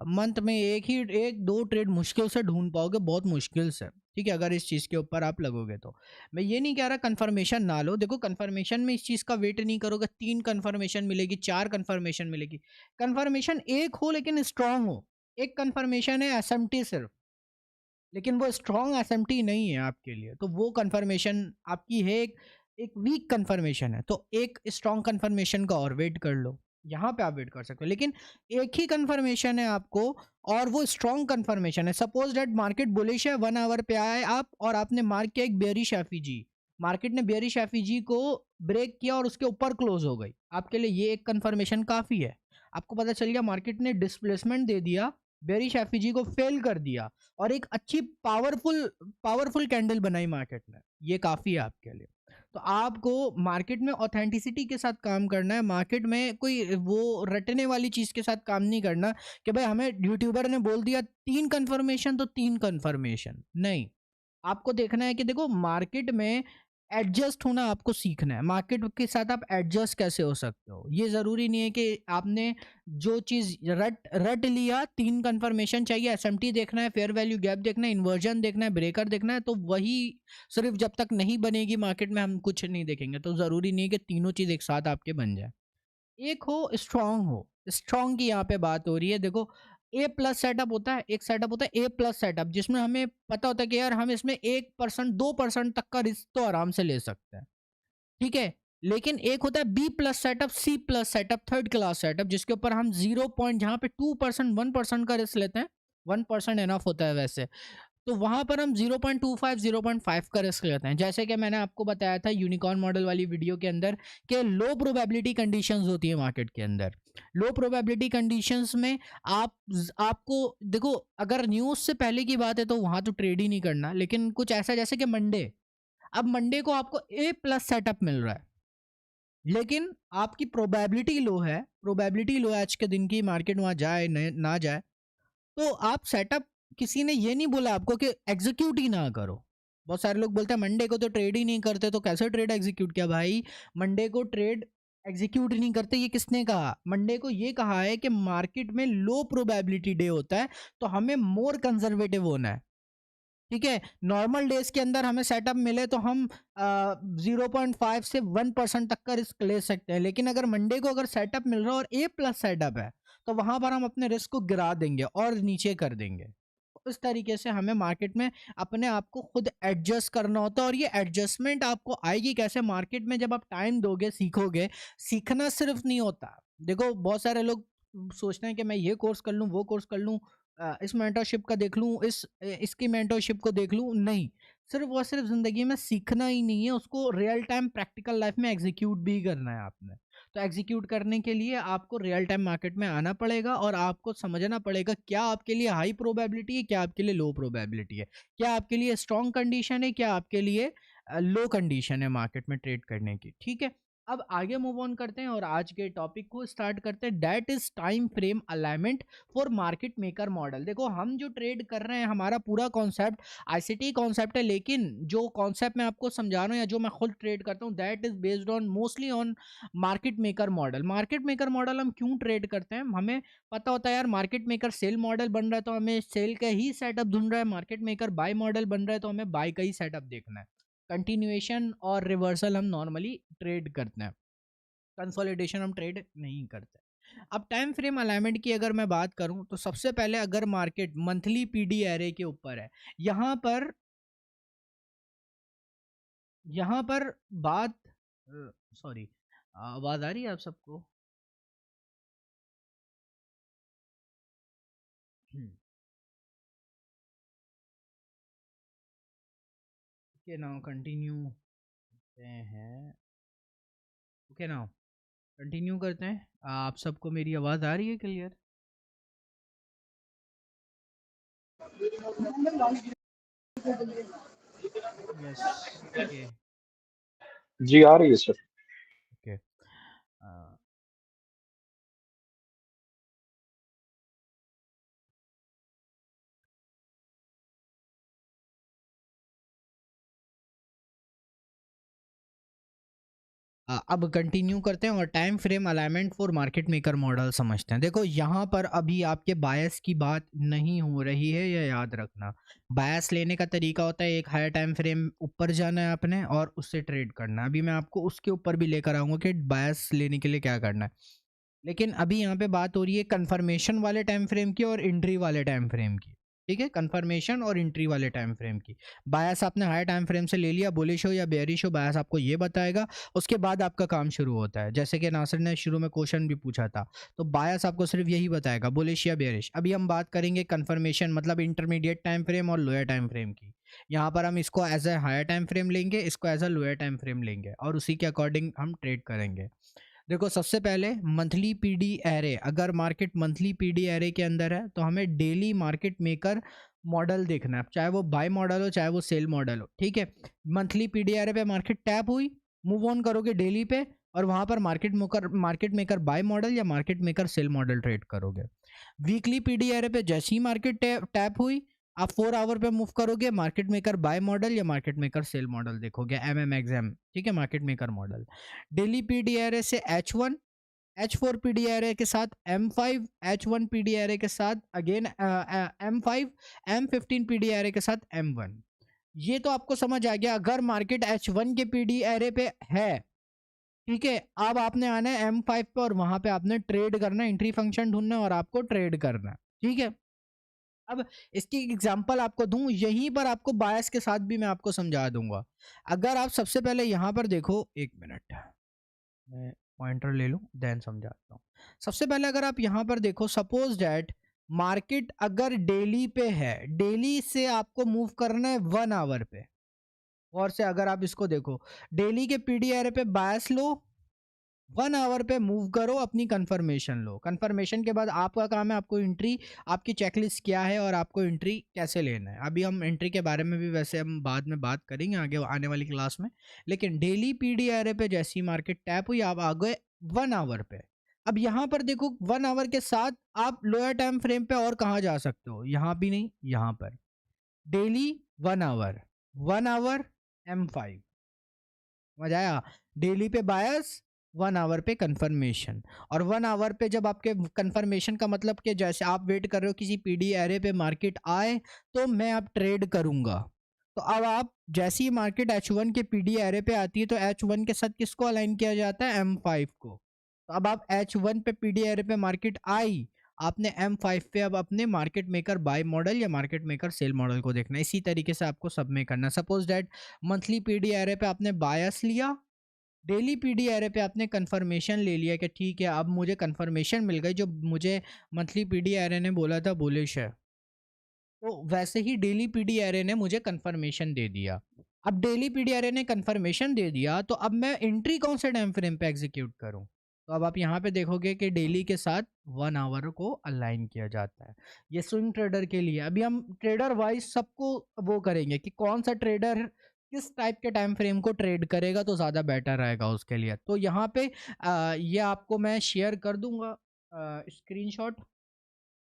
मंथ में एक दो ट्रेड मुश्किल से ढूंढ पाओगे, बहुत मुश्किल से, ठीक है, अगर इस चीज़ के ऊपर आप लगोगे तो। मैं ये नहीं कह रहा कंफर्मेशन ना लो, देखो कंफर्मेशन में इस चीज़ का वेट नहीं करोगे 3 कंफर्मेशन मिलेगी, 4 कंफर्मेशन मिलेगी। कंफर्मेशन एक हो लेकिन स्ट्रांग हो। एक कंफर्मेशन है एसएमटी सिर्फ, लेकिन वो स्ट्रांग एसएमटी नहीं है आपके लिए, तो वो कंफर्मेशन आपकी है एक वीक कंफर्मेशन है, तो एक स्ट्रांग कंफर्मेशन का और वेट कर लो, यहाँ पे आप वेट कर सकते हो। लेकिन एक ही कंफर्मेशन है आपको, और वो स्ट्रांग कंफर्मेशन है। सपोज डेट मार्केट बुलिश है, 1 आवर पे आए आप और आपने मार्क किया एक बेरिश एफईजी, मार्केट ने बेयरिश एफईजी को ब्रेक किया और उसके ऊपर क्लोज हो गई, आपके लिए ये एक कंफर्मेशन काफ़ी है। आपको पता चल गया मार्केट ने डिस्प्लेसमेंट दे दिया, बेयरिश एफईजी को फेल कर दिया और एक अच्छी पावरफुल कैंडल बनाई मार्केट ने, ये काफ़ी है आपके लिए। तो आपको मार्केट में ऑथेंटिसिटी के साथ काम करना है, मार्केट में कोई वो रटने वाली चीज़ के साथ काम नहीं करना कि भाई हमें यूट्यूबर ने बोल दिया 3 कन्फर्मेशन तो 3 कन्फर्मेशन, नहीं। आपको देखना है कि देखो मार्केट में एडजस्ट होना आपको सीखना है, मार्केट के साथ आप एडजस्ट कैसे हो सकते हो। ये ज़रूरी नहीं है कि आपने जो चीज़ रट रट लिया, 3 कन्फर्मेशन चाहिए, एसएमटी देखना है, फेयर वैल्यू गैप देखना है, इन्वर्जन देखना है, ब्रेकर देखना है, तो वही सिर्फ जब तक नहीं बनेगी मार्केट में हम कुछ नहीं देखेंगे। तो ज़रूरी नहीं है कि तीनों चीज़ एक साथ आपके बन जाए। एक हो, स्ट्रॉन्ग की यहाँ पे बात हो रही है। देखो ए प्लस सेटअप होता है, एक सेटअप होता है ए प्लस सेटअप, जिसमें हमें पता होता है कि यार हम इसमें 1% 2% तक का रिस्क तो आराम से ले सकते हैं, ठीक है। लेकिन एक होता है B plus setup, C plus setup, third class setup, जिसके ऊपर हम 0 पॉइंट, जहाँ पे 2% 1% का रिस्क लेते हैं, 1% एनफ होता है वैसे, तो वहां पर हम 0.25 0.5 का रिस्क लेते हैं। जैसे कि मैंने आपको बताया था यूनिकॉर्न मॉडल वाली वीडियो के अंदर कि लो प्रोबेबिलिटी कंडीशंस होती है मार्केट के अंदर। लो प्रोबेबिलिटी कंडीशंस में आपको देखो, अगर न्यूज़ से पहले की बात है तो वहां तो ट्रेड ही नहीं करना, लेकिन कुछ ऐसा जैसे कि मंडे, अब मंडे को आपको ए प्लस सेटअप मिल रहा है, लेकिन आपकी प्रोबेबिलिटी लो है आज के दिन की, मार्केट वहां जाए ना जाए, तो आप सेटअप, किसी ने ये नहीं बोला आपको कि एग्जीक्यूट ही ना करो। बहुत सारे लोग बोलते हैं मंडे को तो ट्रेड ही नहीं करते, तो कैसे ट्रेड एग्जीक्यूट किया भाई? मंडे को ट्रेड एग्जीक्यूट नहीं करते, ये किसने कहा? मंडे को ये कहा है कि मार्केट में लो प्रोबेबिलिटी डे होता है, तो हमें मोर कंजर्वेटिव होना है, ठीक है। नॉर्मल डेज के अंदर हमें सेटअप मिले तो हम 0.5 से 1% तक का रिस्क ले सकते हैं, लेकिन अगर मंडे को अगर सेटअप मिल रहा है और ए प्लस सेटअप है, तो वहां पर हम अपने रिस्क को गिरा देंगे और नीचे कर देंगे। इस तरीके से हमें मार्केट में अपने आप को खुद एडजस्ट करना होता है, और ये एडजस्टमेंट आपको आएगी कैसे? मार्केट में जब आप टाइम दोगे, सीखोगे। सीखना सिर्फ नहीं होता, देखो बहुत सारे लोग सोचते हैं कि मैं ये कोर्स कर लूँ, वो कोर्स कर लूँ, इस मेंटरशिप का देख लूँ, इसकी मेंटरशिप को देख लूँ, नहीं। सिर्फ ज़िंदगी में सीखना ही नहीं है, उसको रियल टाइम प्रैक्टिकल लाइफ में एग्जीक्यूट भी करना है आपने। तो एग्जीक्यूट करने के लिए आपको रियल टाइम मार्केट में आना पड़ेगा और आपको समझना पड़ेगा क्या आपके लिए हाई प्रोबेबिलिटी है, क्या आपके लिए लो प्रोबेबिलिटी है, क्या आपके लिए स्ट्रॉन्ग कंडीशन है, क्या आपके लिए लो कंडीशन है मार्केट में ट्रेड करने की, ठीक है। अब आगे मूव ऑन करते हैं और आज के टॉपिक को स्टार्ट करते हैं, that is time frame alignment for market maker model. देखो हम जो ट्रेड कर रहे हैं, हमारा पूरा कॉन्सेप्ट आईसीटी कॉन्सेप्ट है, लेकिन जो कॉन्सेप्ट मैं आपको समझा रहा हूँ या जो मैं खुद ट्रेड करता हूँ, that is based on mostly on market maker model. Market maker model हम क्यों ट्रेड करते हैं? हमें पता होता है यार मार्केट मेकर सेल मॉडल बन रहा है तो हमें सेल का ही सेटअप ढूंढ रहा है, मार्केट मेकर बाय मॉडल बन रहा है तो हमें बाय का ही सेटअप देखना है। कंटिन्यूएशन और रिवर्सल हम नॉर्मली ट्रेड करते हैं, कंसोलिडेशन हम ट्रेड नहीं करते। अब टाइम फ्रेम अलाइनमेंट की अगर मैं बात करूं तो सबसे पहले अगर मार्केट मंथली पीडी एरे के ऊपर है, यहाँ पर यहाँ पर बात, सॉरी, आवाज आ रही है आप सबको? ओके नाउ कंटिन्यू करते हैं, ओके नाउ कंटिन्यू करते हैं। आप सबको मेरी आवाज आ रही है क्लियर? यस, ओके जी आ रही है सर। ओके। अब कंटिन्यू करते हैं और time frame alignment for market maker model समझते हैं। देखो यहाँ पर अभी आपके बायस की बात नहीं हो रही है, यह याद रखना। बायस लेने का तरीका होता है एक हायर टाइम फ्रेम ऊपर जाना है आपने और उससे ट्रेड करना है। अभी मैं आपको उसके ऊपर भी लेकर आऊँगा कि बायस लेने के लिए क्या करना है, लेकिन अभी यहाँ पे बात हो रही है कंफर्मेशन वाले टाइम फ्रेम की और एंट्री वाले टाइम फ्रेम की। ठीक है, कंफर्मेशन और एंट्री वाले टाइम फ्रेम की। बायस आपने हायर टाइम फ्रेम से ले लिया, बुलिश हो या बेयरिश हो, बायस आपको ये बताएगा, उसके बाद आपका काम शुरू होता है। जैसे कि नासिर ने शुरू में क्वेश्चन भी पूछा था, तो बायस आपको सिर्फ यही बताएगा, बुलिश या बेयरिश। अभी हम बात करेंगे कंफर्मेशन मतलब इंटरमीडिएट टाइम फ्रेम और लोअर टाइम फ्रेम की। यहाँ पर हम इसको as a higher time frame लेंगे, इसको as a lower time frame लेंगे, और उसी के अकॉर्डिंग हम ट्रेड करेंगे। देखो, सबसे पहले मंथली पीडी एरे, अगर मार्केट मंथली पीडी एरे के अंदर है तो हमें डेली मार्केट मेकर मॉडल देखना है, चाहे वो बाय मॉडल हो चाहे वो सेल मॉडल हो। ठीक है, मंथली पीडी एरे पे मार्केट टैप हुई, मूव ऑन करोगे डेली पे, और वहां पर मार्केट मेकर बाय मॉडल या market maker sell model trade करोगे। वीकली पीडी एरे पे जैसी मार्केट टैप हुई, आप 4 आवर पे मूव करोगे, मार्केट मेकर बाय मॉडल या मार्केट मेकर सेल मॉडल देखोगे, एम। ठीक है, market maker model. Daily PD array से H1, H4 पीडी एरे के साथ M5, H1 पीडी एरे के साथ again M5, M15 PD array के साथ M1। ये तो आपको समझ आ गया अगर मार्केट H1 के पीडी एरे पे है। ठीक है, अब आपने आना है M5 पे और वहां पे आपने ट्रेड करना है, एंट्री फंक्शन ढूंढना है और आपको ट्रेड करना है। ठीक है, अब इसकी एग्जांपल आपको दूं, यहीं पर आपको बायस के साथ भी मैं आपको समझा दूंगा। अगर आप सबसे पहले यहां पर देखो, एक मिनट मैं पॉइंटर ले लूं देन समझाता हूँ। सबसे पहले अगर आप यहाँ पर देखो, सपोज डैट मार्केट अगर डेली पे है, डेली से आपको मूव करना है 1 आवर पे, और से अगर आप इसको देखो, डेली के पीडी एरे पे बायस लो, 1 आवर पे मूव करो, अपनी कंफर्मेशन लो। कंफर्मेशन के बाद आपका काम है आपको एंट्री, आपकी चेकलिस्ट क्या है और आपको एंट्री कैसे लेना है। अभी हम एंट्री के बारे में भी वैसे हम बाद में बात करेंगे आगे आने वाली क्लास में। लेकिन डेली पीडी एरे पे जैसी मार्केट टैप हुई, आप आ गए 1 आवर पे। अब यहाँ पर देखो, 1 आवर के साथ आप लोअर टाइम फ्रेम पे और कहाँ जा सकते हो, यहाँ भी नहीं, यहाँ पर डेली 1 आवर, 1 आवर M5, मजा आया। डेली पे बायस, 1 आवर पे कंफर्मेशन, और 1 आवर पे जब आपके कंफर्मेशन का मतलब कि जैसे आप वेट कर रहे हो किसी पीडी एरे पे मार्केट आए तो मैं अब ट्रेड करूंगा। तो अब आप जैसी मार्केट H1 के पीडी एरे पे आती है तो H1 के साथ किसको अलाइन किया जाता है, M5 को। तो अब आप H1 पे पीडी एरे पे मार्केट आई, आपने M5 पे अब अपने मार्केट मेकर बाय मॉडल या मार्केट मेकर सेल मॉडल को देखना है। इसी तरीके से आपको सब में करना। Suppose that monthly PD array पे आपने बायस लिया, डेली पीडी एरे पे आपने कंफर्मेशन ले लिया कि ठीक है अब मुझे कंफर्मेशन मिल गई, जो मुझे मंथली पीडी एरे ने बोला था बुलिश है, तो वैसे ही डेली पीडी एरे ने मुझे कंफर्मेशन दे दिया। अब डेली पीडी एरे ने कंफर्मेशन दे दिया तो अब मैं एंट्री कौन से टाइम फ्रेम पे एग्जीक्यूट करूं। तो अब आप यहाँ पे देखोगे कि डेली के साथ 1 आवर को अलाइन किया जाता है। ये स्विंग ट्रेडर के लिए। अभी हम ट्रेडर वाइज सबको वो करेंगे कि कौन सा ट्रेडर किस टाइप के टाइम फ्रेम को ट्रेड करेगा तो ज़्यादा बेटर रहेगा उसके लिए। तो यहाँ पे ये आपको मैं शेयर कर दूंगा स्क्रीनशॉट।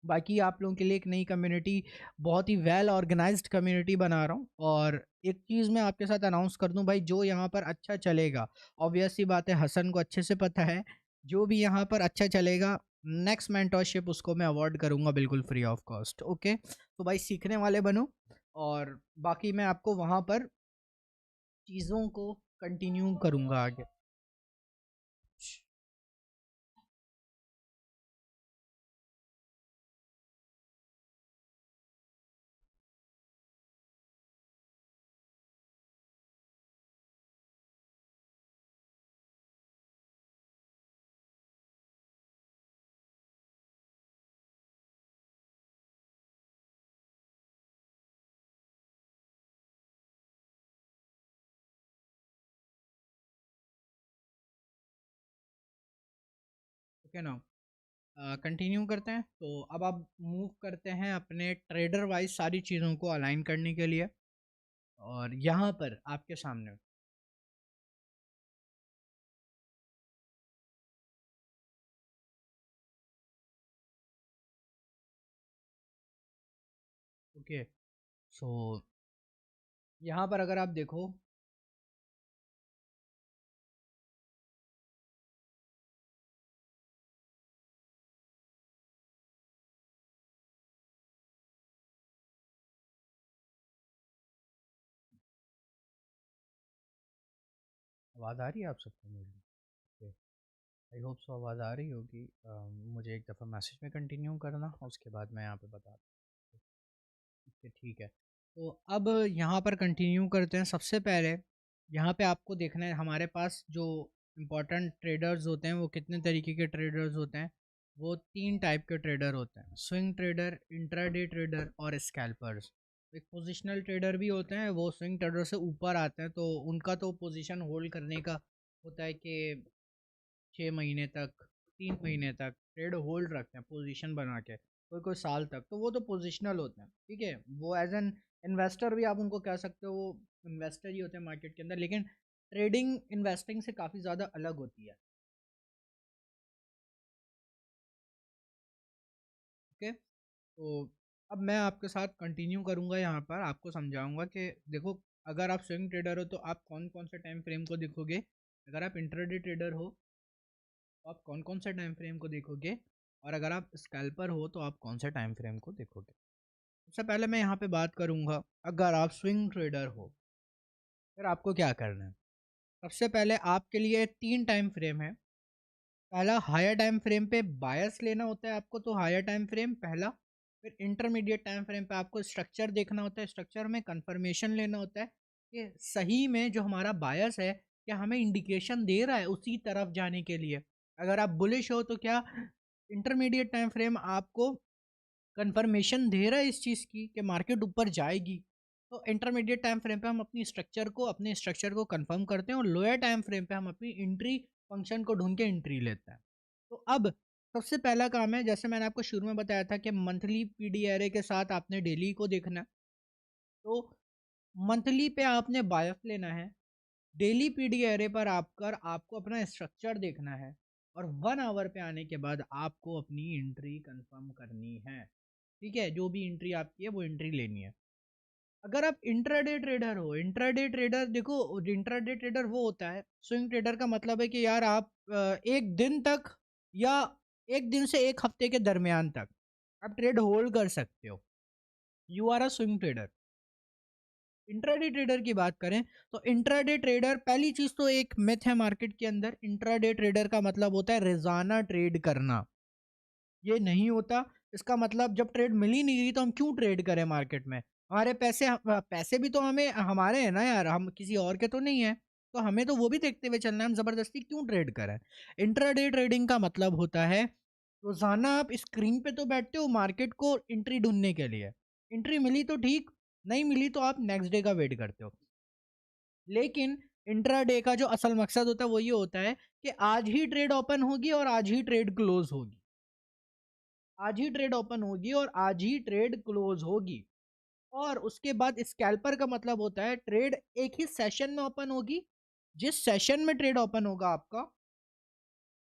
बाकी आप लोगों के लिए एक नई कम्युनिटी, बहुत ही वेल ऑर्गेनाइज्ड कम्युनिटी बना रहा हूँ। और एक चीज़ मैं आपके साथ अनाउंस कर दूं भाई, जो यहाँ पर अच्छा चलेगा, ऑब्वियस सी बात है हसन को अच्छे से पता है, जो भी यहाँ पर अच्छा चलेगा नेक्स्ट मेंटरशिप उसको मैं अवॉर्ड करूँगा बिल्कुल फ्री ऑफ कॉस्ट। ओके, तो भाई सीखने वाले बनो, और बाकी मैं आपको वहाँ पर चीज़ों को कंटिन्यू करूँगा आगे। ओके ना, कंटिन्यू करते हैं। तो अब आप मूव करते हैं अपने ट्रेडर वाइज सारी चीज़ों को अलाइन करने के लिए, और यहाँ पर आपके सामने ओके, सो यहाँ पर अगर आप देखो, आवाज़ आ रही है आप सबको मेरी? ओके, आई होप सो आवाज़ आ रही होगी। मुझे एक दफ़ा मैसेज में कंटिन्यू करना, उसके बाद मैं यहाँ पे बता दूँ। ठीक है। तो अब यहाँ पर कंटिन्यू करते हैं। सबसे पहले यहाँ पे आपको देखना है हमारे पास जो इम्पोर्टेंट ट्रेडर्स होते हैं वो कितने तरीके के ट्रेडर्स होते हैं। वो 3 टाइप के ट्रेडर होते हैं, स्विंग ट्रेडर, इंट्राडे ट्रेडर और स्कैल्पर्स। एक पोजिशनल ट्रेडर भी होते हैं, वो स्विंग ट्रेडर से ऊपर आते हैं, तो उनका तो पोजीशन होल्ड करने का होता है कि 6 महीने तक, 3 महीने तक ट्रेड होल्ड रखते हैं पोजीशन बना के, कोई कोई साल तक, तो वो तो पोजिशनल होते हैं। ठीक है, वो एज एन इन्वेस्टर भी आप उनको कह सकते हो, वो इन्वेस्टर ही होते हैं मार्केट के अंदर, लेकिन ट्रेडिंग इन्वेस्टिंग से काफ़ी ज़्यादा अलग होती है। ओके, तो अब मैं आपके साथ कंटिन्यू करूंगा, यहाँ पर आपको समझाऊंगा कि देखो, अगर आप स्विंग ट्रेडर हो तो आप कौन कौन से टाइम फ्रेम को देखोगे, अगर आप इंट्राडे ट्रेडर हो तो आप कौन कौन से टाइम फ्रेम को देखोगे, और अगर आप स्कैल्पर हो तो आप कौन से टाइम फ्रेम को देखोगे। सबसे पहले मैं यहाँ पे बात करूँगा, अगर आप स्विंग ट्रेडर हो फिर आपको क्या करना है। सबसे पहले आपके लिए 3 टाइम फ्रेम है। पहला, हायर टाइम फ्रेम पे बायस लेना होता है आपको, तो हायर टाइम फ्रेम पहला। फिर इंटरमीडिएट टाइम फ्रेम पे आपको स्ट्रक्चर देखना होता है, स्ट्रक्चर में कंफर्मेशन लेना होता है कि सही में जो हमारा बायस है क्या हमें इंडिकेशन दे रहा है उसी तरफ जाने के लिए। अगर आप बुलिश हो तो क्या इंटरमीडिएट टाइम फ्रेम आपको कंफर्मेशन दे रहा है इस चीज़ की कि मार्केट ऊपर जाएगी। तो इंटरमीडिएट टाइम फ्रेम पे हम अपने स्ट्रक्चर को कंफर्म करते हैं, और लोअर टाइम फ्रेम पे हम अपनी एंट्री फंक्शन को ढूंढ के एंट्री लेते हैं। तो अब सबसे पहला काम है, जैसे मैंने आपको शुरू में बताया था कि मंथली पीडी एरे के साथ आपने डेली को देखना है। तो मंथली पे आपने बायस लेना है, डेली पीडी एरे पर आकर आपको अपना स्ट्रक्चर देखना है, और 1 आवर पे आने के बाद आपको अपनी एंट्री कंफर्म करनी है। ठीक है, जो भी एंट्री आपकी है वो एंट्री लेनी है। अगर आप इंट्राडे ट्रेडर हो, इंट्राडे ट्रेडर देखो, इंट्राडे ट्रेडर वो होता है, स्विंग ट्रेडर का मतलब है कि यार आप एक दिन तक या एक दिन से एक हफ्ते के दरमियान तक आप ट्रेड होल्ड कर सकते हो, you are a swing trader. Intraday trader की बात करें तो इंट्राडे ट्रेडर, पहली चीज तो एक मिथ है मार्केट के अंदर, इंट्राडे ट्रेडर का मतलब होता है रोजाना ट्रेड करना। ये नहीं होता। इसका मतलब जब ट्रेड मिल ही नहीं रही तो हम क्यों ट्रेड करें मार्केट में, हमारे पैसे पैसे भी तो हमें हमारे हैं ना यार, हम किसी और के तो नहीं है, तो हमें तो वो भी देखते हुए चलना है, हम जबरदस्ती क्यों ट्रेड करें। इंट्राडे ट्रेडिंग का मतलब होता है रोजाना आप स्क्रीन पे तो बैठते हो मार्केट को एंट्री ढूंढने के लिए, एंट्री मिली तो ठीक, नहीं मिली तो आप नेक्स्ट डे का वेट करते हो। लेकिन इंट्राडे का जो असल मकसद होता है वो ये होता है कि आज ही ट्रेड ओपन होगी और आज ही ट्रेड क्लोज होगी, आज ही ट्रेड ओपन होगी और आज ही ट्रेड क्लोज होगी। और उसके बाद स्कैल्पर का मतलब होता है ट्रेड एक ही सेशन में ओपन होगी, जिस सेशन में ट्रेड ओपन होगा आपका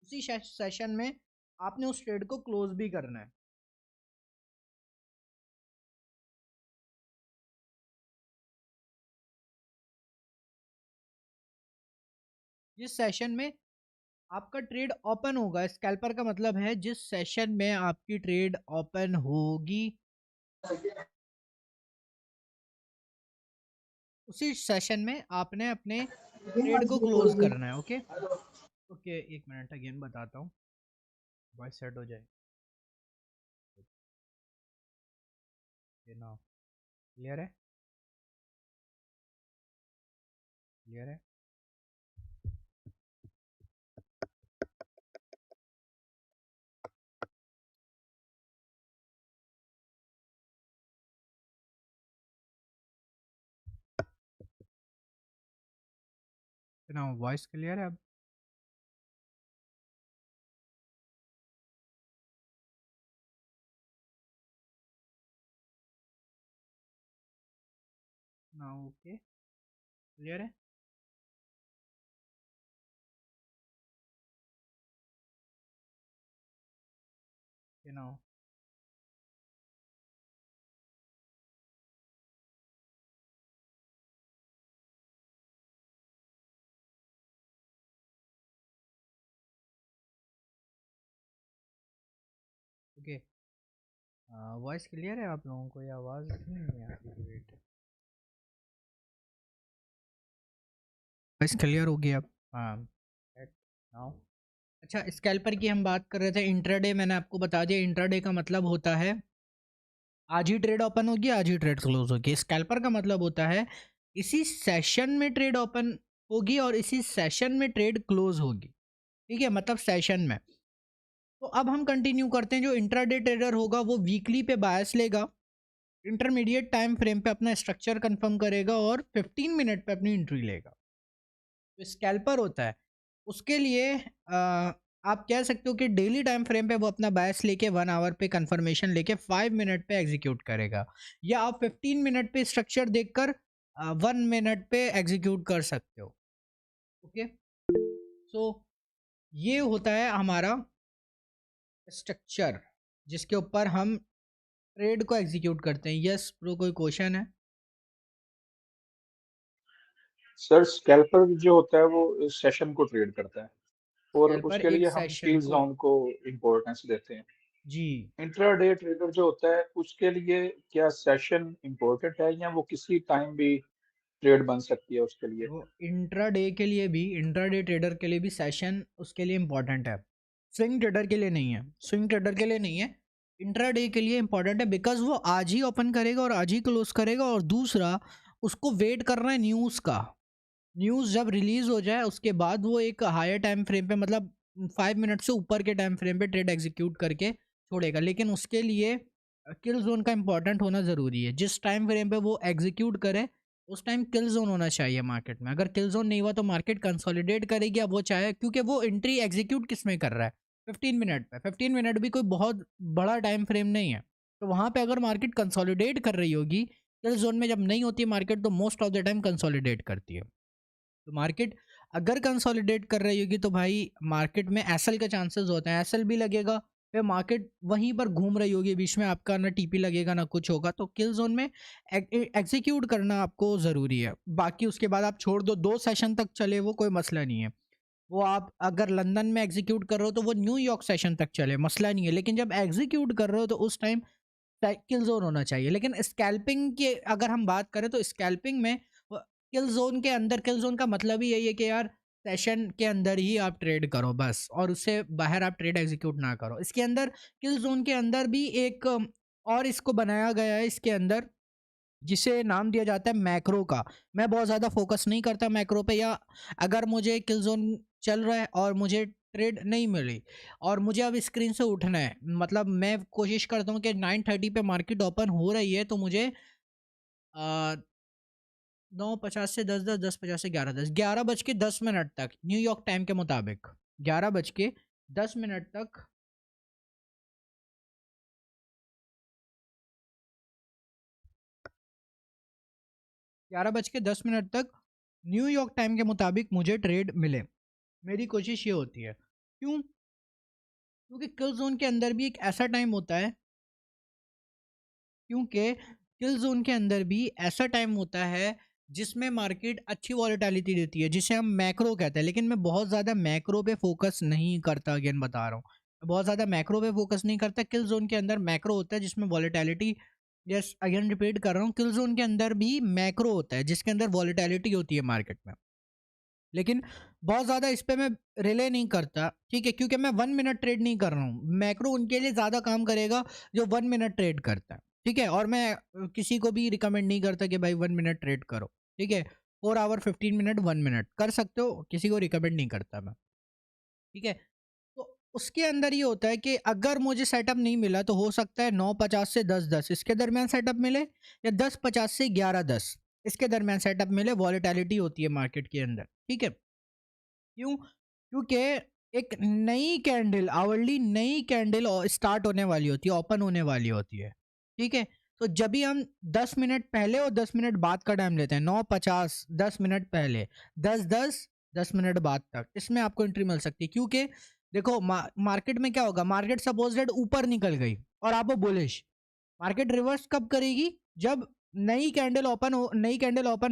उसी सेशन में आपने उस ट्रेड को क्लोज भी करना है। जिस सेशन में आपका ट्रेड ओपन होगा, स्कैल्पर का मतलब है जिस सेशन में आपकी ट्रेड ओपन होगी उसी सेशन में आपने अपने ट्रेड को क्लोज करना है। ओके ओके, एक मिनट अगेन बताता हूँ, वॉइस सेट हो जाए ना। क्लियर है, क्लियर है। ना वॉइस क्लियर है अब। ना ओके, क्लियर है। ना ओके, वॉइस क्लियर है आप लोगों को या आवाज़ नहीं है आपकी? वेट, वॉइस क्लियर होगी अब? हाँ, नाउ। अच्छा, स्कैल्पर की हम बात कर रहे थे, इंट्राडे मैंने आपको बता दिया, इंट्राडे का मतलब होता है आज ही ट्रेड ओपन होगी, आज ही ट्रेड क्लोज होगी। स्कैल्पर का मतलब होता है इसी सेशन में ट्रेड ओपन होगी और इसी सेशन में ट्रेड क्लोज होगी, ठीक है, मतलब सेशन में। तो अब हम कंटिन्यू करते हैं। जो इंट्राडे ट्रेडर होगा वो वीकली पे बायस लेगा, इंटरमीडिएट टाइम फ्रेम पे अपना स्ट्रक्चर कंफर्म करेगा और 15 मिनट पे अपनी एंट्री लेगा। तो स्कैल्पर होता है उसके लिए आप कह सकते हो कि डेली टाइम फ्रेम पे वो अपना बायस लेके 1 आवर पे कंफर्मेशन लेके 5 मिनट पे एग्जीक्यूट करेगा, या आप 15 मिनट पे स्ट्रक्चर देखकर 1 मिनट पे एग्जीक्यूट कर सकते हो। ओके, सो ये होता है हमारा स्ट्रक्चर जिसके ऊपर हम ट्रेड को एग्जीक्यूट करते हैं। यस ब्रो, कोई क्वेश्चन है? सर स्कैल्पर जो होता है वो सेशन को ट्रेड करता है और स्कैल्पर उसके एक लिए हम सेशन किल को, जोन को इम्पोर्टेंस देते हैं। जी, इंट्राडे ट्रेडर जो होता है उसके लिए क्या सेशन इम्पोर्टेंट है या वो किसी टाइम भी ट्रेड बन सकती है उसके लिए? वो इंट्राडे के लिए भी, इंट्राडे ट्रेडर के लिए भी सेशन उसके लिए इम्पोर्टेंट है। स्विंग ट्रेडर के लिए नहीं है, स्विंग ट्रेडर के लिए नहीं है, इंट्राडे के लिए इम्पोर्टेंट है। बिकॉज वो आज ही ओपन करेगा और आज ही क्लोज करेगा, और दूसरा उसको वेट करना है न्यूज़ का। न्यूज़ जब रिलीज हो जाए उसके बाद वो एक हायर टाइम फ्रेम पे, मतलब 5 मिनट से ऊपर के टाइम फ्रेम पे ट्रेड एग्जीक्यूट करके छोड़ेगा। लेकिन उसके लिए किल जोन का इंपॉर्टेंट होना ज़रूरी है। जिस टाइम फ्रेम पे वो एग्जीक्यूट करे उस टाइम किल जोन होना चाहिए मार्केट में। अगर किल जोन नहीं हुआ तो मार्केट कंसोलिडेट करेगी। अब वो चाहे, क्योंकि वो एंट्री एग्जीक्यूट किस में कर रहा है, 15 मिनट पे। 15 मिनट भी कोई बहुत बड़ा टाइम फ्रेम नहीं है, तो वहाँ पे अगर मार्केट कंसोलिडेट कर रही होगी, किल जोन में जब नहीं होती मार्केट तो most of the time consolidate करती है। तो मार्केट अगर कंसोलिडेट कर रही होगी तो भाई मार्केट में एसएल के चांसेस होते हैं, एसएल भी लगेगा। फिर मार्केट वहीं पर घूम रही होगी, बीच में आपका ना टीपी लगेगा ना कुछ होगा, तो किल जोन में एग्जीक्यूट करना आपको ज़रूरी है। बाकी उसके बाद आप छोड़ दो, 2 सेशन तक चले वो कोई मसला नहीं है। वो आप अगर लंदन में एग्जीक्यूट कर रहे हो तो वो न्यूयॉर्क सेशन तक चले, मसला नहीं है। लेकिन जब एग्जीक्यूट कर रहे हो तो उस टाइम किल जोन होना चाहिए। लेकिन स्कैल्पिंग के अगर हम बात करें तो स्कैल्पिंग में किल जोन के अंदर, किल जोन का मतलब ही यही है कि यार सेशन के अंदर ही आप ट्रेड करो बस, और उससे बाहर आप ट्रेड एग्जीक्यूट ना करो। इसके अंदर किल जोन के अंदर भी एक और इसको बनाया गया है इसके अंदर, जिसे नाम दिया जाता है मैक्रो का। मैं बहुत ज़्यादा फोकस नहीं करता मैक्रो पे, या अगर मुझे किल जोन चल रहा है और मुझे ट्रेड नहीं मिली और मुझे अब स्क्रीन से उठना है, मतलब मैं कोशिश करता हूँ कि 9:30 पे मार्केट ओपन हो रही है तो मुझे 9:50 से 10:10, 10:50 से 11:10, 11:10 तक न्यूयॉर्क टाइम के मुताबिक, 11:10 तक 11:10 तक न्यूयॉर्क टाइम के मुताबिक मुझे ट्रेड मिले। मेरी कोशिश ये होती है। क्यों? क्योंकि किल जोन के अंदर भी एक ऐसा टाइम होता है, क्योंकि किल जोन के अंदर भी ऐसा टाइम होता है जिसमें मार्केट अच्छी वॉलेटिलिटी देती है, जिसे हम मैक्रो कहते हैं। लेकिन मैं बहुत ज़्यादा मैक्रो पे फोकस नहीं करता, अगेन बता रहा हूँ, मैं बहुत ज़्यादा मैक्रो पे फोकस नहीं करता। किल जोन के अंदर मैक्रो होता है जिसमें वॉलेटिलिटी, यस अगेन रिपीट कर रहा हूँ, किल जोन के अंदर भी मैक्रो होता है जिसके अंदर वॉलेटिलिटी होती है मार्केट में। लेकिन बहुत ज़्यादा इस पे मैं रिले नहीं करता, ठीक है, क्योंकि मैं 1 मिनट ट्रेड नहीं कर रहा हूँ। मैक्रो उनके लिए ज़्यादा काम करेगा जो 1 मिनट ट्रेड करता है, ठीक है। और मैं किसी को भी रिकमेंड नहीं करता कि भाई 1 मिनट ट्रेड करो, ठीक है। 4 आवर 15 मिनट 1 मिनट कर सकते हो, किसी को रिकमेंड नहीं करता मैं, ठीक है। तो उसके अंदर ये होता है कि अगर मुझे सेटअप नहीं मिला तो हो सकता है 9:50 से 10:10 इसके दरमियान सेटअप मिले, या 10:50 से 11:10 इसके दरमियान सेटअप मिले। वॉलेटिलिटी होती है मार्केट के अंदर, ठीक है। क्यों? क्योंकि एक नई कैंडल, आवरली नई कैंडल स्टार्ट होने वाली होती है, ओपन होने वाली होती है, ठीक है। तो जब भी हम 10 मिनट पहले और 10 मिनट बाद का टाइम लेते हैं, 9:50 10 मिनट पहले, 10:10 10 मिनट बाद तक, इसमें आपको एंट्री मिल सकती है। क्योंकि देखो मार्केट में क्या होगा, मार्केट सपोज डेट ऊपर निकल गई और आप बुलिश, मार्केट रिवर्स कब करेगी? जब नई कैंडल ओपन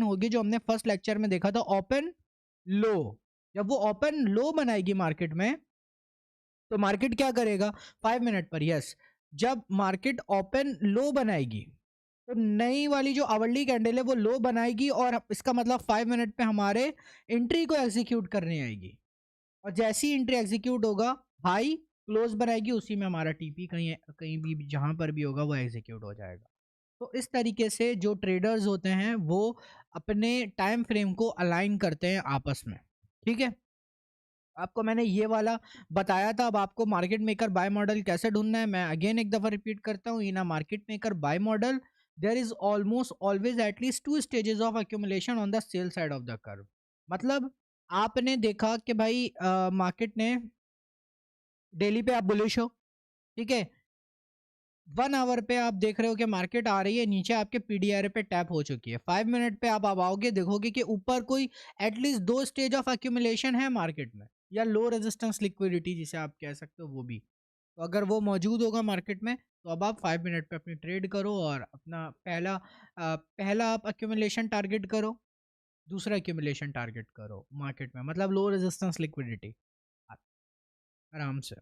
होगी, जो हमने फर्स्ट लेक्चर में देखा था, ओपन लो। जब वो ओपन लो बनाएगी मार्केट में तो मार्केट क्या करेगा 5 मिनट पर, यस, जब मार्केट ओपन लो बनाएगी तो नई वाली जो आवरली कैंडल है वो लो बनाएगी, और इसका मतलब 5 मिनट पे हमारे एंट्री को एग्जीक्यूट करने आएगी। और जैसी एंट्री एग्जीक्यूट होगा, हाई क्लोज बनाएगी उसी में हमारा टीपी कहीं कहीं भी जहाँ पर भी होगा वो एग्जीक्यूट हो जाएगा। तो इस तरीके से जो ट्रेडर्स होते हैं वो अपने टाइम फ्रेम को अलाइन करते हैं आपस में। ठीक है, आपको मैंने ये वाला बताया था। अब आपको मार्केट मेकर बाय मॉडल कैसे ढूंढना है मैं अगेन एक दफ़ा रिपीट करता हूँ। In a market maker buy model there is almost always at least 2 stages of accumulation on the sell side of the curve. मतलब आपने देखा कि भाई मार्केट ने डेली पे आप बुलिश हो, ठीक है, 1 आवर पे आप देख रहे हो कि मार्केट आ रही है नीचे, आपके पीडीआर पे टैप हो चुकी है। 5 मिनट पे आप अब आओगे, देखोगे कि ऊपर कोई एटलीस्ट 2 स्टेज ऑफ एक्यूमुलेशन है मार्केट में, या लो रेजिस्टेंस लिक्विडिटी जिसे आप कह सकते हो वो भी। तो अगर वो मौजूद होगा मार्केट में तो अब आप 5 मिनट पे अपनी ट्रेड करो और अपना पहला आप एक्यूमुलेशन टारगेट करो, दूसरा एक्यूमुलेशन टारगेट करो मार्केट में, मतलब लो रेजिस्टेंस लिक्विडिटी आराम से।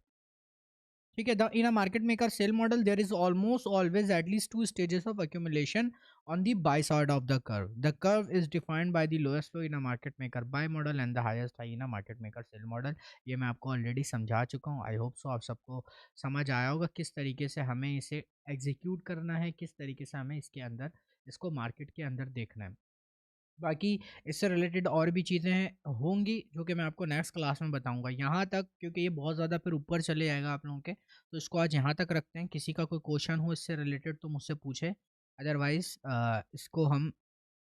ठीक है, in a market maker sell model there is almost always at least 2 stages of accumulation on the buy side of the curve. The curve is defined by the lowest low in a market maker buy model and the highest high in a market maker sell model. ये मैं आपको already समझा चुका हूँ। I hope so आप सबको समझ आया होगा किस तरीके से हमें इसे एग्जीक्यूट करना है, किस तरीके से हमें इसके अंदर इसको मार्केट के अंदर देखना है। बाकी इससे रिलेटेड और भी चीज़ें होंगी जो कि मैं आपको नेक्स्ट क्लास में बताऊंगा। यहाँ तक क्योंकि ये बहुत ज़्यादा फिर ऊपर चले जाएगा आप लोगों के, तो इसको आज यहाँ तक रखते हैं। किसी का कोई क्वेश्चन हो इससे रिलेटेड तो मुझसे पूछे, अदरवाइज़ इसको हम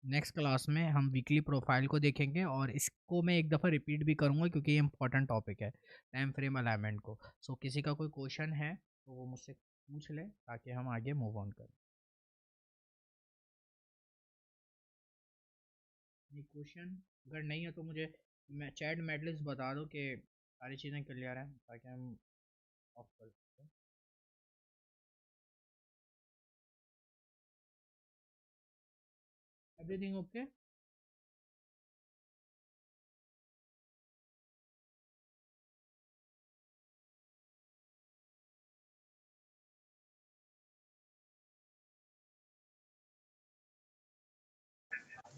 नेक्स्ट क्लास में हम वीकली प्रोफाइल को देखेंगे और इसको मैं एक दफ़ा रिपीट भी करूँगा क्योंकि ये इंपॉर्टेंट टॉपिक है टाइम फ्रेम अलाइनमेंट को। सो किसी का कोई क्वेश्चन है तो वो मुझसे पूछ ले ताकि हम आगे मूव ऑन करें। नहीं क्वेश्चन अगर नहीं है तो मुझे मैं चैट मेडलिस्ट बता दो कि सारी चीज़ें क्लियर हैं ताकि हम ऑफ कर सकते हैं। Everything okay?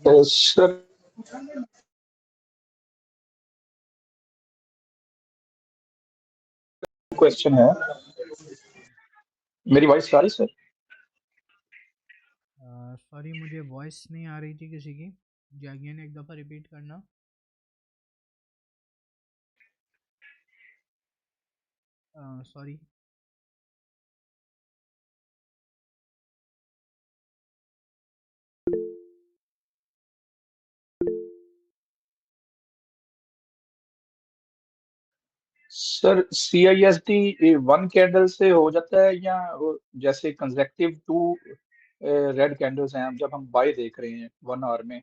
सर क्वेश्चन है, मेरी वॉइस आ रही सर? सॉरी मुझे वॉइस नहीं आ रही थी किसी की, जी अगेन एक दफ़ा रिपीट करना। सॉरी। सर CISD 1 कैंडल से हो जाता है या जैसे कंसेक्टिव 2 रेड कैंडल्स हैं जब हम बाय देख रहे हैं 1 आवर में,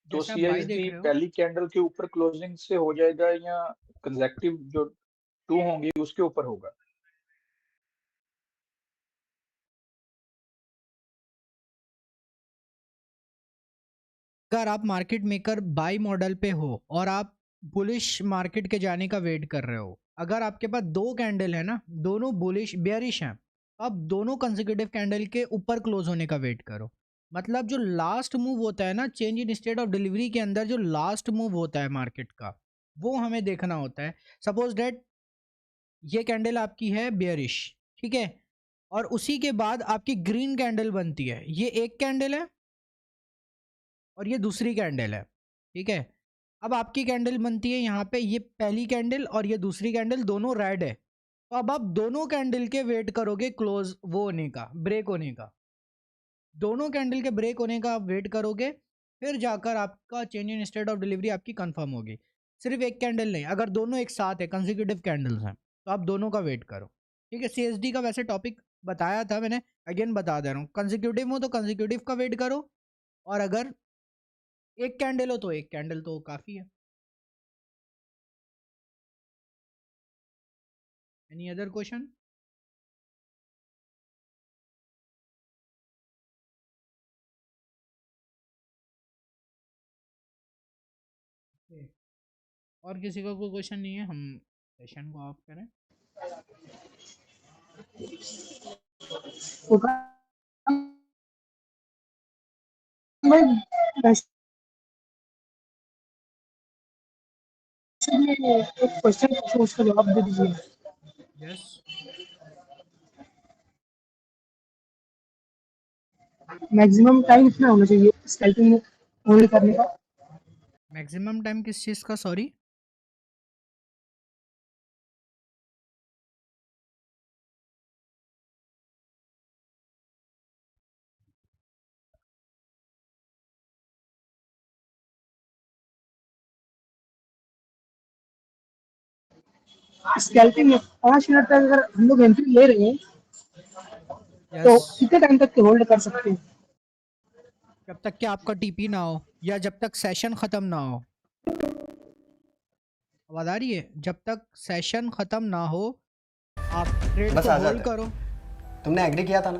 तो जैसे आप बाई देख CISD रहे हो, पहली कैंडल के ऊपर क्लोजिंग से हो जाएगा या कंसेक्टिव जो 2 होंगी उसके ऊपर होगा? अगर आप मार्केट मेकर बाई मॉडल पे हो और आप बुलिश मार्केट के जाने का वेट कर रहे हो, अगर आपके पास 2 कैंडल है ना, दोनों बुलिश बेयरिश हैं, तो आप दोनों कंसेक्यूटिव कैंडल के ऊपर क्लोज होने का वेट करो। मतलब जो लास्ट मूव होता है ना change in state of delivery के अंदर, जो लास्ट मूव होता है मार्केट का वो हमें देखना होता है। सपोज डेट ये कैंडल आपकी है बेयरिश, ठीक है, और उसी के बाद आपकी ग्रीन कैंडल बनती है, ये एक कैंडल है और ये दूसरी कैंडल है, ठीक है। अब आपकी कैंडल बनती है यहाँ पे, ये पहली कैंडल और ये दूसरी कैंडल दोनों रेड है, तो अब आप दोनों कैंडल के वेट करोगे क्लोज वो होने का, ब्रेक होने का। दोनों कैंडल के ब्रेक होने का आप वेट करोगे, फिर जाकर आपका change in state of delivery आपकी कंफर्म होगी। सिर्फ एक कैंडल नहीं, अगर दोनों एक साथ है कंसेक्यूटिव कैंडल्स हैं तो आप दोनों का वेट करो। ठीक है, CSD का वैसे टॉपिक बताया था मैंने, अगेन बता दे रहा हूँ। कंसेक्यूटिव हो तो कंसेक्यूटिव का वेट करो, और अगर एक कैंडल हो तो एक कैंडल तो काफ़ी है। Any other question? और किसी का कोई क्वेश्चन नहीं है, हम सेशन को ऑफ करें। मैं वैसे एक क्वेश्चन पूछूं उसका जवाब दे दीजिए। यस। मैक्सिमम टाइम कितना होना चाहिए स्कैल्पिंग होल्ड करने का? मैक्सिमम टाइम किस चीज़ का, सॉरी? स्कैल्पिंग में 5 मिनट तक अगर हम लोग एंट्री ले रहे हैं तो यस। कितने टाइम तक होल्ड कर सकते हैं? जब तक कि आपका टीपी ना हो या जब तक सेशन ख़त्म ना हो। आवाज़ आ रही है? जब तक सेशन ख़त्म ना हो आप ट्रेड बस को आ होल्ड जाते करो। हैं। तुमने एग्री किया था ना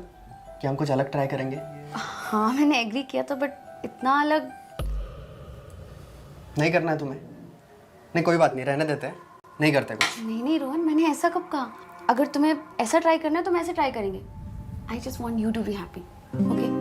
कि हम कुछ अलग ट्राई करेंगे? ये हाँ मैंने एग्री किया था बट इतना अलग नहीं करना है तुम्हें? नहीं कोई बात नहीं, रहने देते हैं, नहीं करते कुछ। नहीं नहीं रोहन, मैंने ऐसा कब कहा? अगर तुम्हें ऐसा ट्राई करना है तो हम ऐसे ट्राई करेंगे। I just want you to be happy, okay?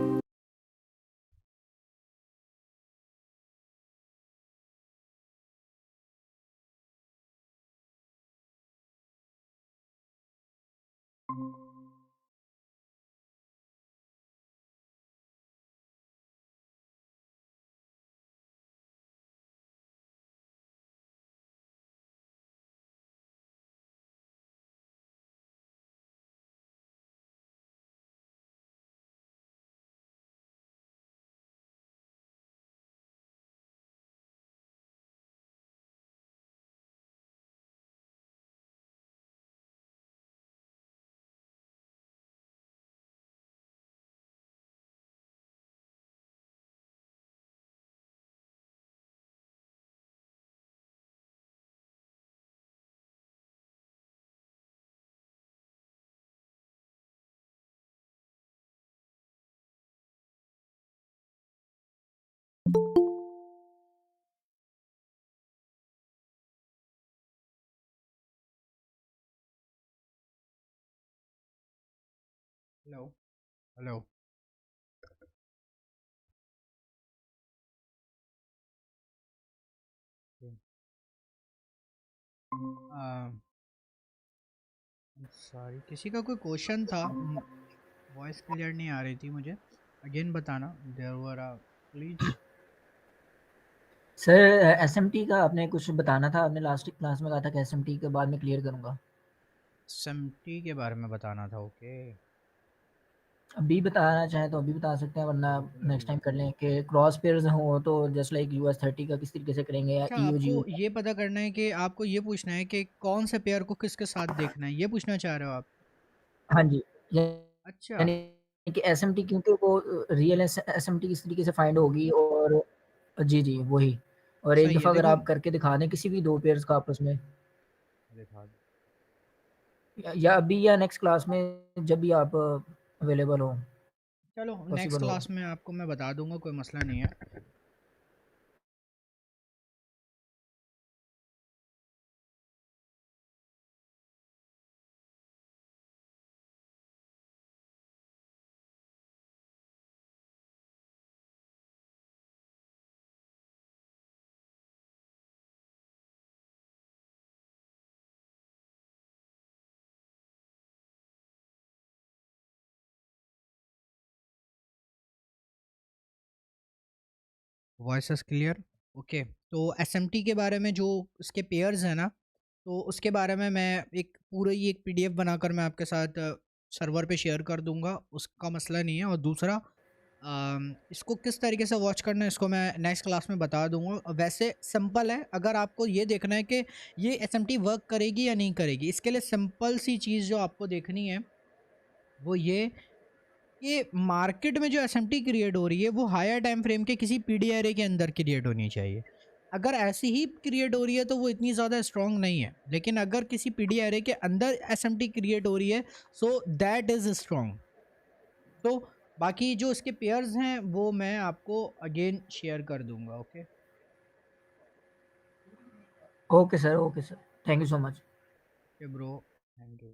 Hello. Hello. Sorry, किसी का कोई क्वेश्चन था? वॉइस क्लियर नहीं आ रही थी मुझे, अगेन बताना। There were please. Sir SMT का आपने कुछ बताना था, आपने लास्ट क्लास में कहा था कि एसएमटी के बाद में क्लियर करूँगा। SMT के बारे में बताना था, ओके। अभी बताना चाहें तो अभी बता सकते हैं, वरना नेक्स्ट टाइम कर लें कि क्रॉस पेयर्स हो तो जस्ट लाइक US30 का किस तरीके से करेंगे या अच्छा, आपको ईओजी। ये पता करना है कि आपको ये पूछना है कि कौन से पेयर को किसके साथ देखना है, ये पूछना चाह रहे हो आप? हाँ जी, अच्छा। यानी कि एसएमटी क्योंकि वो रियल एसएमटी किस तरीके से फाइंड होगी और जी, जी, वही। और एक सही है, दफ़ा अगर देखो। आप करके दिखा दें किसी भी 2 पेयर्स का आपस में, दिखा दो। या अभी या नेक्स्ट क्लास में जब भी आप अवेलेबल हो, चलो नेक्स्ट पॉसिबल हो। क्लास में आपको मैं बता दूंगा, कोई मसला नहीं है। Voice clear? ओके। तो SMT के बारे में जो उसके पेयर्स हैं ना, तो उसके बारे में मैं एक पूरी ही एक PDF बनाकर मैं आपके साथ सर्वर पे शेयर कर दूंगा, उसका मसला नहीं है। और दूसरा, इसको किस तरीके से वॉच करना है इसको मैं नेक्स्ट क्लास में बता दूंगा। वैसे सिंपल है, अगर आपको ये देखना है कि ये SMT वर्क करेगी या नहीं करेगी, इसके लिए सिंपल सी चीज़ जो आपको देखनी है वो ये मार्केट में जो एसएमटी क्रिएट हो रही है वो हायर टाइम फ्रेम के किसी पीडी एरे के अंदर क्रिएट होनी चाहिए। अगर ऐसी ही क्रिएट हो रही है तो वो इतनी ज़्यादा स्ट्रांग नहीं है, लेकिन अगर किसी पीडी एरे के अंदर एसएमटी क्रिएट हो रही है सो दैट इज़ स्ट्रांग। तो बाकी जो इसके पेयर्स हैं वो मैं आपको अगेन शेयर कर दूंगा, okay. Okay sir, okay sir. Thank you so much. Bro, thank you.